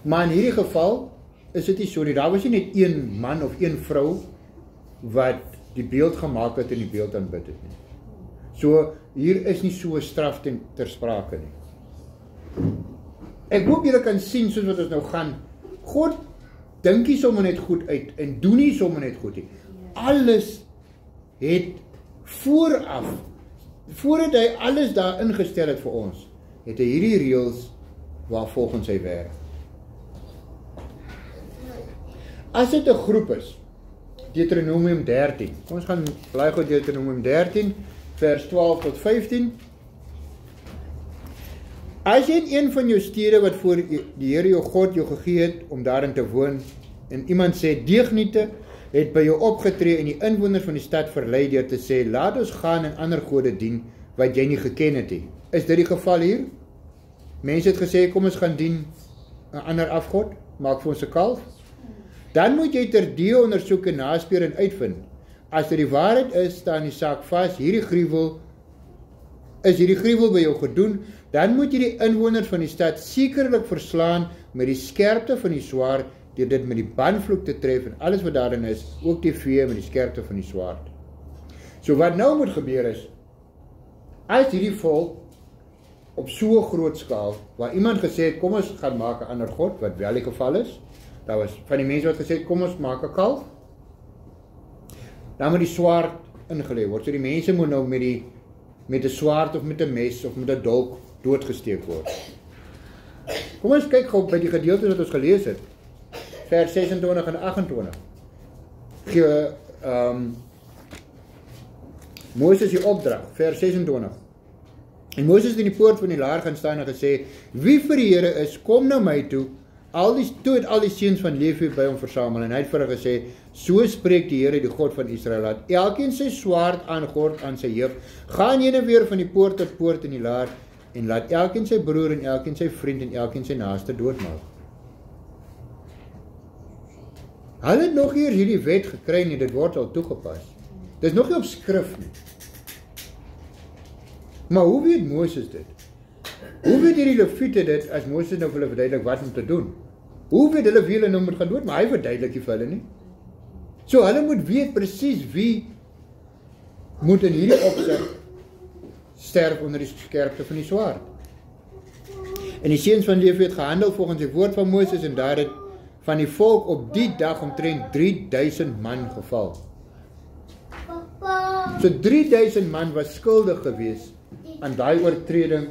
Maar in hierdie geval is dit nie so nie. Daar was nie net een man of een vrou wat die beeld gemaak het en die beeld aanbid het nie. So hier is nie so 'n straf ter sprake nie. Ek hoop julle kan sien soos wat ons nou gaan. God dink nie sommer net goed uit en doen nie sommer net goed nie. Alles het voordat hy alles daar ingestel het vir ons, het hy hierdie reëls waar volgens hy werk. As dit 'n groep is, Deuteronomium 13. Kom ons gaan blaai gou Deuteronomium 13 vers 12 tot 15. As jy in een van jou stede wat voor die Here jou God jou gegee het om daarin te woon, en iemand sê deugniete het by jou opgetree en die inwoners van die stad verlei deur te sê laat ons gaan en ander gode dien wat jy nie geken het nie. Is dit die geval hier? Mense het gesê kom ons gaan dien 'n ander afgod, maak vir ons 'n kalf. Dan moet jy terdee ondersoek en naspeur en uitvind. As dit die waarheid is, staan die saak vas, hierdie gruwel by jou gedoen, dan moet jy die inwoners van die stad sekerlik verslaan met die skerpte van die swaard, deur dit met die bandvloek te tref en alles wat daarin is, ook die vee met die skerpte van die swaard. So wat nou moet gebeur is, as hierdie volk op so 'n groot skaal, waar iemand gesê het, kom ons gaan maak 'n ander god, wat wel die geval is, daar was van die mense wat gesê het, kom ons maak 'n kalf, dan moet die swaard ingelê word. So die mense moet nou met 'n swaard of met 'n mes of met 'n dolk doodgesteek word. Kom ons kyk gou by die gedeelte wat ons gelees het. Vers 26 en 28. Moses die opdrag, vers 26. En Moses het in die poort van die laar gaan staan en gesê, wie vir die Here is, kom na my toe. Toe het al die seuns van Levi by hom versamel en hy het vir hulle gesê, so spreek die Here, die God van Israel, laat elkeen sy swaard aangord aan sy heup, gaan heen en weer van die poort tot poort in die laar, en laat elkeen sy broer en elkeen sy vriend en elkeen sy naaste doodmaak. Hulle het nog eers hierdie wet gekry nie, dit word al toegepas. Dit is nog nie op skrif nie. Maar hoe weet Moses dit? Hoe weet hierdie Lewiete dit, as Moses nou vir hulle verduidelik wat om te doen? Hoe weet hulle wie hulle nou moet gaan dood? Maar hy verduidelik nie vir hulle nie. So hulle moet weet presies wie moet in hierdie opsig sterf onder die skerpte van die swaard. En die seuns van Levi het gehandel volgens die woord van Moses en daar het van die volk op die dag omtrent 3000 man geval. So 3000 man was skuldig gewees aan daai oortreding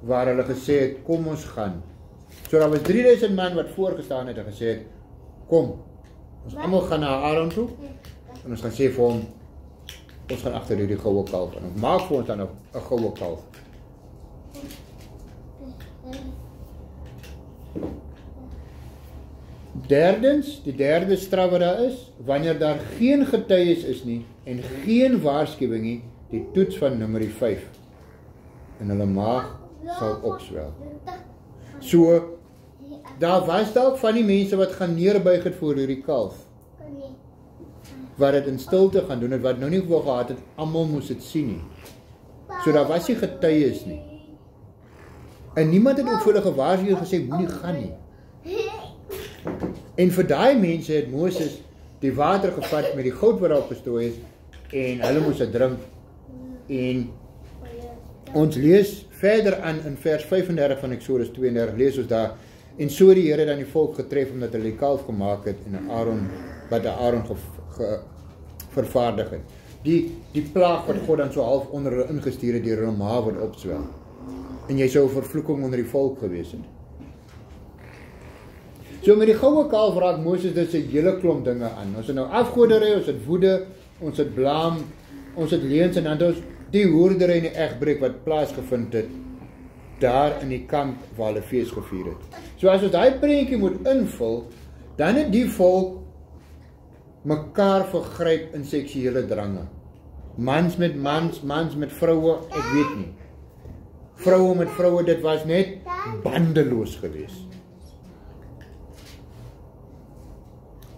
waar hulle gesê het, kom ons gaan. So daar was 3000 man wat voorgestaan het en gesê het, kom, ons almal gaan na Aaron toe en ons gaan sê vir hom, ons gaan agter hierdie goue kalf en ons maak vir ons dan 'n goue kalf. Derdens, die derde straf wat daar is, wanneer daar geen getuies is nie en geen waarskuwing nie, die toets van nommer 5 en hulle maag sal opswel. So, daar was dalk van die mense wat gaan neerbuig het voor hierdie kalf, wat dit in stilte gaan doen het, wat nou nie wou gehad het, almal moes dit sien nie. So daar was nie getuies nie. En niemand het ook vir hulle gewaarsku en gesê, moenie gaan nie. En vir daai mense het Moses die water gevat met die goud wat daarop gestrooi is, en hulle moes dit drink. En ons lees verder aan in vers 35 van Eksodus 32, lees ons daar, en so die Here dan die volk getref, omdat hulle die kalf gemaak het, en wat Aaron vervaardig het. Die plaag wat God dan so half onder hulle ingestuur het, deur hulle maag wat opswel. En jy sou 'n vervloeking onder die volk gewees het. So met die goue kalf raak Moses dit 'n hele klomp dinge aan. Ons het nou afgoderry, ons het woede, ons het blaam, ons het leuns en dan ons die hoerdery en die egbreek wat plaasgevind het daar in die kamp waar hulle fees gevier het. So as ons daai prentjie moet invul, dan het die volk mekaar vergryp in seksuele drange. Mans met mans, mans met vroue, ek weet nie. Vroue met vroue, dit was net bandeloos geweest.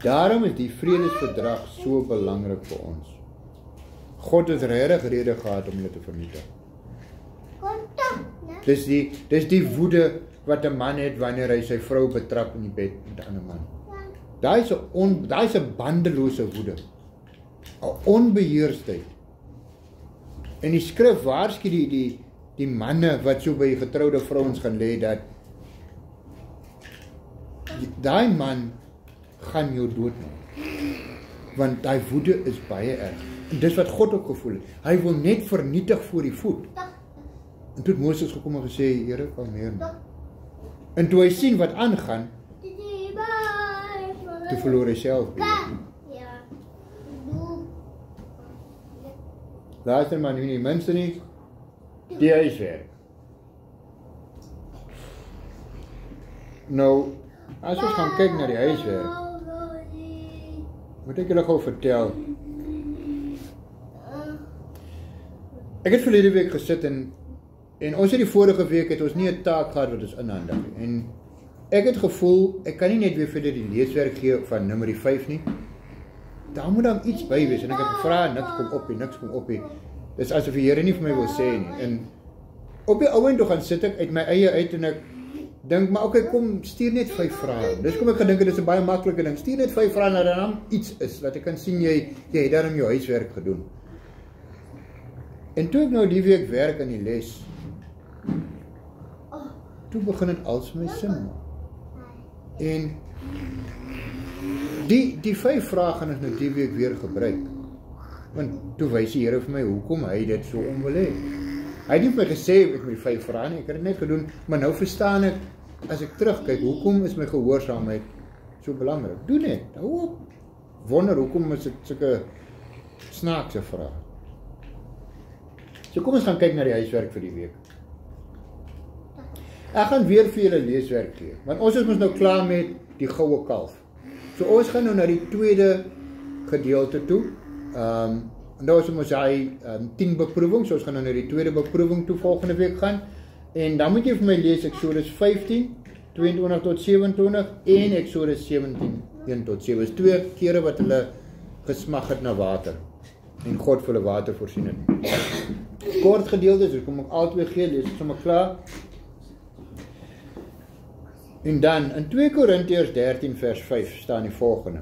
Daarom is die vredesverdrag so belangrik vir ons. God het regtig rede gehad om dit te vernietig. Dis die woede wat 'n man het wanneer hy sy vrou betrap in die bed met 'n ander man. Daai is 'n bandelose woede. 'n Onbeheersdheid. En die skrif waarsku die manne wat so by getroude vrouens gaan lê, dat daai man gaan jou doodmaak. Want daai woede is baie erg. En dis wat God ook gevoel het. Hy wil net vernietig voor die voet. En toe het Moses gekom en gesê, Here, kalmeer my. En toe hy sien wat aangaan, toe verloor hy self weer. Luister maar nie die minste nie, die huiswerk. Nou, as ons gaan kyk na die huiswerk, moet ek julle gou vertel. Ek het verlede week gesit en ons het die vorige week het ons nie 'n taak gehad wat ons inhandig nie. En ek het gevoel, ek kan nie net weer vir die leeswerk gee van nummer 5 nie. Daar moet dan iets by wees en ek het gevra, niks kom op nie. Dis asof die Here nie vir my wil sê nie. En op die ouend toe gaan sit ek uit my eie uit en ek dink, maar okay, kom, stuur net 5 vrae. Dis kom ek gedink dit is 'n baie maklike ding. Stuur net 5 vrae nadat dan iets is, dat ek kan sien jy het daarom jou huiswerk gedoen. En toe ek nou die week werk in die les, toe begin dit als my sin maak. En die 5 vrae gaan ek nou die week weer gebruik. Want toe wys die Here vir my hoekom hy dit so wil hê. Hy het nie vir my gesê ek moet die 5 vrae nie, ek het dit net gedoen, maar nou verstaan ek, as ek terugkyk, hoekom is my gehoorsaamheid so belangrik? Doen net, hou op. Wonder hoekom is dit sulke snaakse vrae. So kom ons gaan kyk na die huiswerk vir die week. Ek gaan weer vir julle leeswerk gee, want ons is mos nou klaar met die goue kalf. So ons gaan nou na die tweede gedeelte toe. Nou is ons hy 10 beproewing, so ons gaan nou na die tweede beproewing toe volgende week gaan. En dan moet jy vir my lees Eksodus 15, 22 tot 27 en Eksodus 17, 1 tot 7. Is 2 kere wat hulle gesmag het na water en God vir hulle water voorsien het. Kort gedeeltes, so kom ek al twee gee, lees ek sommer klaar. En dan in 2 Korintiërs 13 vers 5 staan die volgende.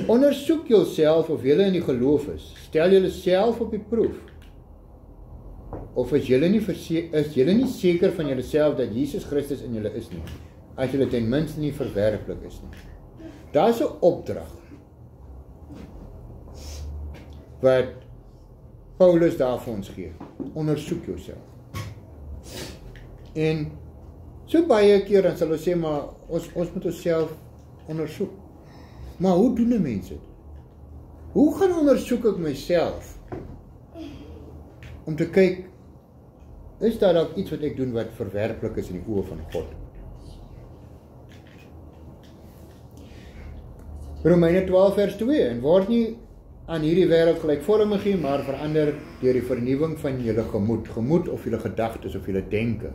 Ondersoek julself of julle in die geloof is. Stel julle self op die proef. Of is julle nie seker van julleself dat Jesus Christus in julle is nie, as julle ten minste nie verwerplik is nie. Daar is 'n opdrag wat Paulus daar vir ons gee. Ondersoek jouself. En so baie keer dan sal ons sê, maar ons moet onsself ondersoek. Maar hoe doen 'n mens dit? Hoe gaan ondersoek ek myself? Om te kyk, is daar dalk iets wat ek doen wat verwerplik is in die oë van God? Romeine 12 vers 2, en word nie aan hierdie wêreld gelykvormig nie, maar verander deur die vernuwing van julle gemoed of julle gedagtes of julle denke,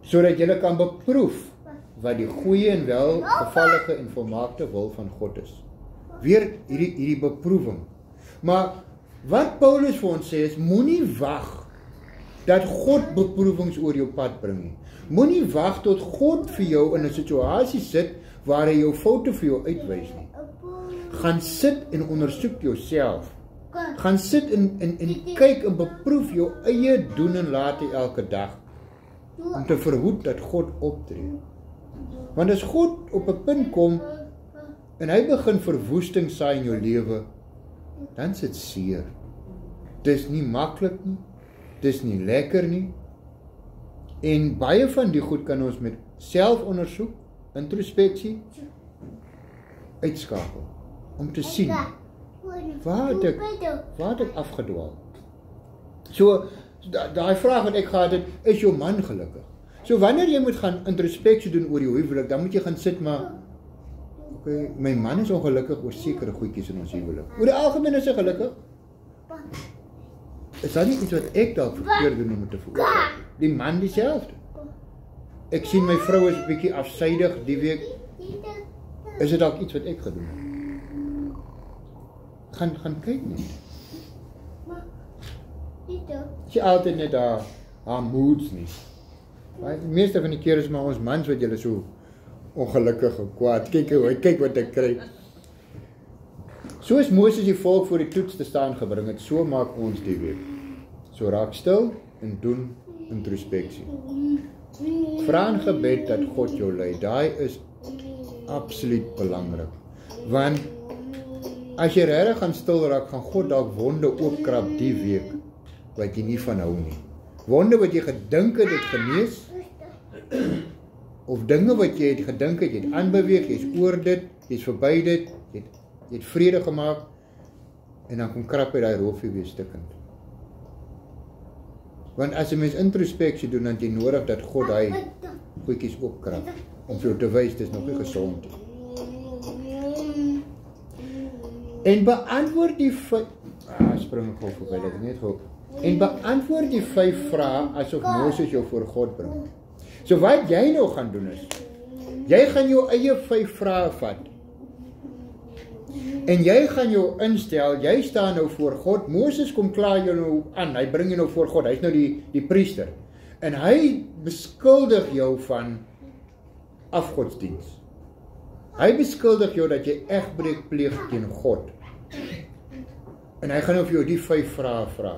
sodat julle kan beproef wat die goeie en welgevallige en volmaakte wil van God is. Weer hierdie beproewing. Maar wat Paulus vir ons sê is, moenie wag dat God beproewings oor jou pad bring nie. Moenie wag tot God vir jou in 'n situasie sit waar hy jou foute vir jou uitwys nie. Gaan sit en ondersoek jouself. Gaan sit en kyk en beproef jou eie doen en late elke dag, om te verhoed dat God optree. Want as God op 'n punt kom en hy begin verwoesting saai in jou lewe, dan is dit seer. Dis nie maklik nie, dis nie lekker nie. En baie van die goed kan ons met selfondersoek, introspeksie uitskakel, om te sien waar het ek afgedwaal. So daai vraag wat ek gehad het, is jou man gelukkig? So wanneer jy moet gaan introspeksie doen oor jou huwelik, dan moet jy gaan sit, maar okay, my man is ongelukkig oor sekere goedjies in ons huwelik. Oor die algemeen is hy gelukkig. Is daar nie iets wat ek dalk verkeerd doen om te veroordeel? Die man dieselfde. Ek sien my vrou is 'n bietjie afsydig die week. Is dit dalk iets wat ek gedoen het? Gaan kyk net. Sy altyd net haar moods nie. Die meeste van die keer is maar ons mans wat julle so ongelukkig en kwaad. Kyk wat ek kry. Soos Moses die volk voor die toets te staan gebring het, so maak ons die week. So raak stil en doen introspeksie. Vra in gebed dat God jou lei. Daai is absoluut belangrik. Want as jy regtig gaan stil raak, gaan God dalk wonde oopkrap die week wat jy nie van hou nie. Wonde wat jy gedink het genees, of dinge wat jy het gedink het, jy het aanbeweeg, jy is oor dit, jy is verby dit, jy het vrede gemaak, en dan kom krap uit daai roofie weer stikkend. Want as jy mens introspeksie doen, dan het jy nodig dat God daai goedjies opkrap, om vir jou te wys, dit is nog nie gesond. En beantwoord die spring ek gou voorbij, dat ek net gou. En beantwoord die 5 vrae asof Moses jou voor God bring. So wat jy nou gaan doen is, jy gaan jou eie 5 vrae vat. En jy gaan jou instel, jy staan nou voor God, Moses kom klaar jou nou aan, hy bring jou nou voor God, hy is nou die priester. En hy beskuldig jou van afgodsdiens. Hy beskuldig jou dat jy egbreek pleeg teen God. En hy gaan nou vir jou die 5 vrae vra.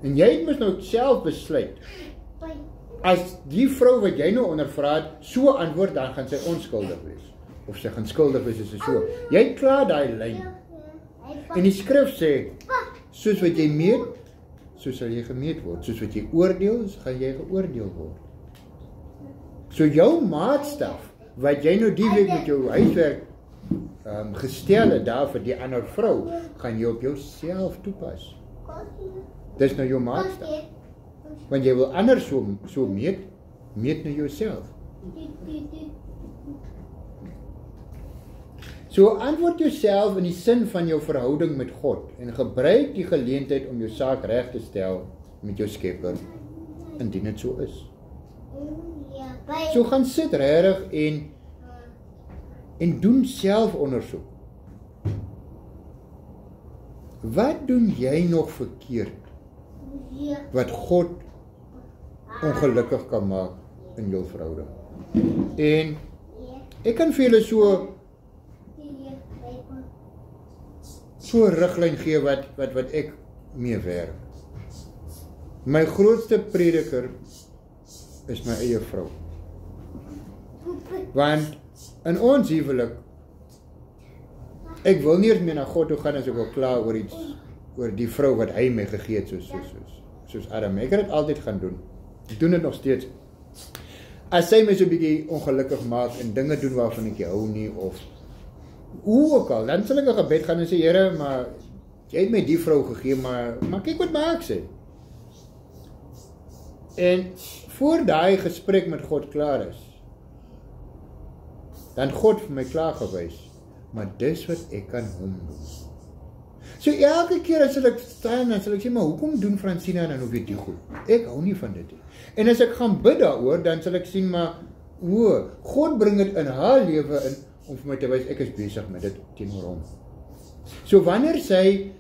En jy moet nou self besluit, as die vrou wat jy nou ondervra het, so antwoord, dan gaan sy onskuldig wees. Of sy gaan skuldig wees, is so. Jy klaar daai lyn. En die skrif sê, soos wat jy meet, so sal jy gemeet word. Soos wat jy oordeel, so gaan jy geoordeel word. So jou maatstaf, wat jy nou die week met jou huiswerk gestel het daar vir die ander vrou, gaan jy op jouself toepas. Dis nou jou maatstaf. Want jy wil anders so meet nou jouself. So antwoord jouself in die sin van jou verhouding met God en gebruik die geleentheid om jou saak reg te stel met jou Skepper, indien dit so is. So gaan sit regtig en doen selfondersoek. Wat doen jy nog verkeerd wat God ongelukkig kan maak in jou verhouding? En ek kan vir julle so riglyn gee wat ek mee werk. My grootste prediker is my eie vrou. Want in ons huwelik, ek wil nie eens meer na God toe gaan as ek wil klaar oor die vrou wat hy my gegee het, soos Adam. Ek het dit altyd gaan doen. Ek doen dit nog steeds. As sy my so 'n bietjie ongelukkig maak en dinge doen waarvan ek hou nie, of hoe ook al, dan sal ek 'n gebed gaan en sê, Here, maar jy het my die vrou gegee, maar kyk wat maak sy. En voor daai gesprek met God klaar is, dan God vir my klaar gewys, maar dis wat ek kan hom doen. So elke keer as ek staan, dan sal ek sê, maar hoekom doen Francina dan nou weer die goed? Ek hou nie van dit nie. En as ek gaan bid daaroor, dan sal ek sien, maar God bring dit in haar lewe in, om vir my te wys, ek is besig met dit teenoor hom. So wanneer sy,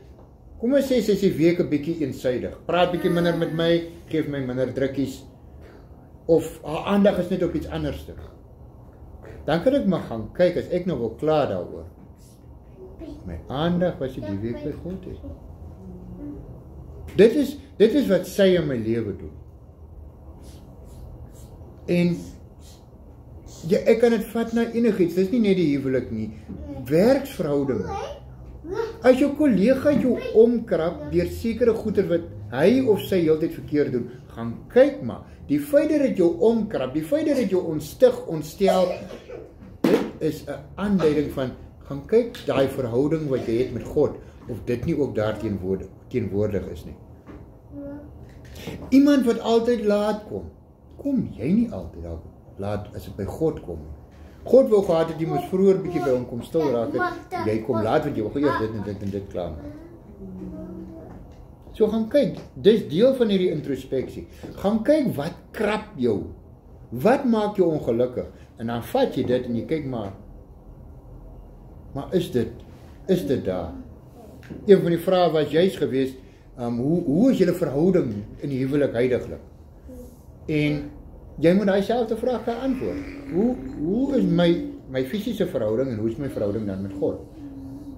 kom ons sê, sy is die week 'n bietjie eensydig, praat bietjie minder met my, geef my minder drukkies, of haar aandag is net op iets anders te. Dan kan ek maar gaan kyk, as ek nou wil klaar daaroor. My aandag was die week by God is. Dit is wat sy in my lewe doen. En ja, ek kan dit vat na enigiets, dis nie net die huwelik nie. Werksverhoudinge. As jou kollega jou omkrap deur sekere goeder wat hy of sy heeltyd verkeerd doen, gaan kyk maar. Die feit dat dit jou omkrap, die feit dat dit jou ontstel, dit is 'n aanduiding van, gaan kyk daai verhouding wat jy het met God, of dit nie ook daar teenwoordig is nie. Iemand wat altyd laat kom jy nie altyd laat as dit by God kom. God wil gehad het jy moes vroeër bietjie by hom kom stil raak het, jy kom laat want jy wil eers dit en dit klaar maak. So gaan kyk, dis deel van hierdie introspeksie. Gaan kyk wat krap jou, wat maak jou ongelukkig, en dan vat jy dit en jy kyk maar is dit daar? Een van die vrae was juist geweest, hoe is julle verhouding in die huwelik huidiglik? En jy moet daai selfde vraag kan antwoord. Hoe is my fisiese verhouding en hoe is my verhouding dan met God?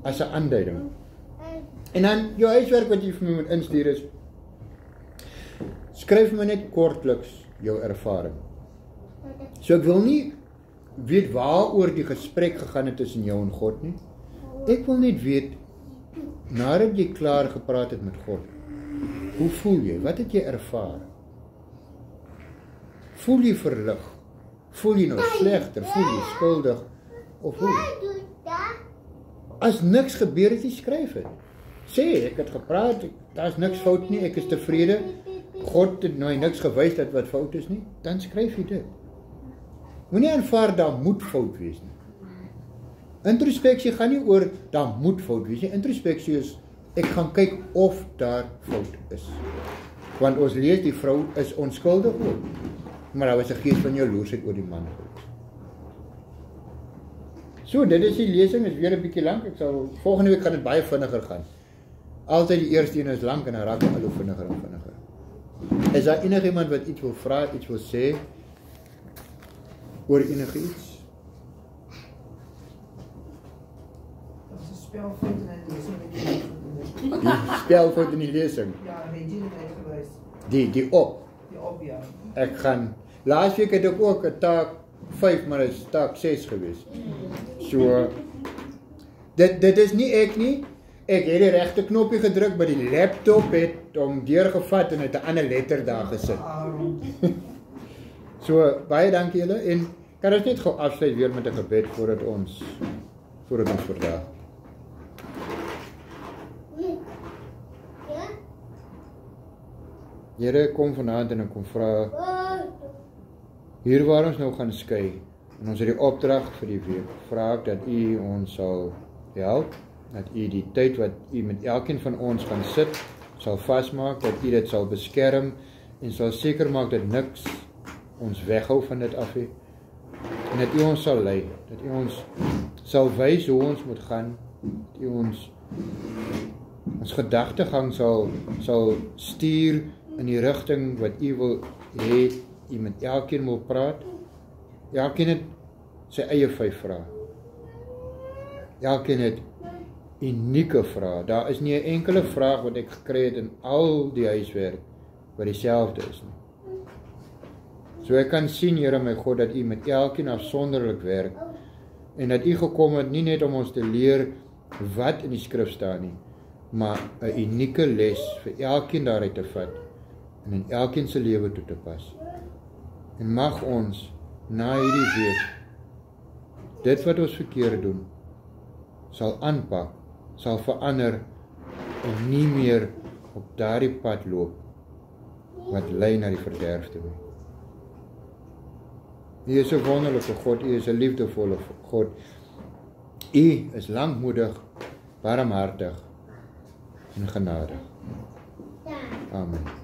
As 'n aanduiding. En dan jou huiswerk wat jy vir my moet instuur is, skryf my net kortliks jou ervaring. So ek wil nie weet waaroor die gesprek gegaan het tussen jou en God nie. Ek wil net weet, nadat jy klaar gepraat het met God, Hoe voel jy? Wat het jy ervaar? Voel jy verlig? Voel jy nou slegter? Voel jy skuldig? Of hoe? As niks gebeur het, jy skryf het. Sê, ek het gepraat, daar is niks fout nie, ek is tevrede. God het nou niks gewys dat wat fout is nie, dan skryf jy dit. Moenie aanvaar daar moet fout wees nie. Introspeksie gaan nie oor daar moet fout wees nie. Introspeksie is ek gaan kyk of daar fout is. Want ons lees die vrou is onskuldig ook. Maar daar was 'n gees van jaloesheid oor die man gewees. So, dit is die lesing, is weer 'n bietjie lank. Ek sal volgende week gaan dit baie vinniger gaan. Altyd die eerste een is lank en dan raak dit al hoe vinniger en vinniger. Is daar enigiemand wat iets wil vra, iets wil sê oor enigiets? Dat is 'n spelfout in die lesing. Die spelfout in die lesing. Ja, Regine het gewys. Die op. Die op, ja. Ek gaan, laasweek het ek ook 'n taak 5, maar dit is taak 6 gewees. So, dit is nie ek nie. Ek het die regte knoppie gedruk, maar die laptop het hom deurgevat en het 'n ander letter daar gesit. So, baie dankie julle en kan ons net gou afsluit weer met 'n gebed voordat ons verdaag. Here, kom vanaand en ek kom vra hier waar ons nou gaan skei en ons het die opdrag vir die week, vra ek dat U ons sal help, dat U die tyd wat U met elkeen van ons gaan sit, sal vasmaak, dat U dit sal beskerm en sal seker maak dat niks ons weghou van dit af nie. En dat U ons sal lei, dat U ons sal wys hoe ons moet gaan, dat U ons gedagtegang sal stuur in die rigting wat U wil hê U met elkeen wil praat. Elkeen het sy eie 5 vrae. Elkeen het unieke vrae. Daar is nie 'n enkele vraag wat ek gekry het in al die huiswerk wat dieselfde is nie. So ek kan sien, Here my God, dat U met elkeen afsonderlik werk en dat U gekom het nie net om ons te leer wat in die skrif staan nie, maar 'n unieke les vir elkeen daaruit te vat en in elkeen se lewe toe te pas. En mag ons na hierdie week dit wat ons verkeerd doen sal aanpak, sal verander en nie meer op daardie pad loop wat lei na die verderf toe. U is 'n wonderlike God, U is 'n liefdevolle God. U is lankmoedig, barmhartig en genadig. Amen.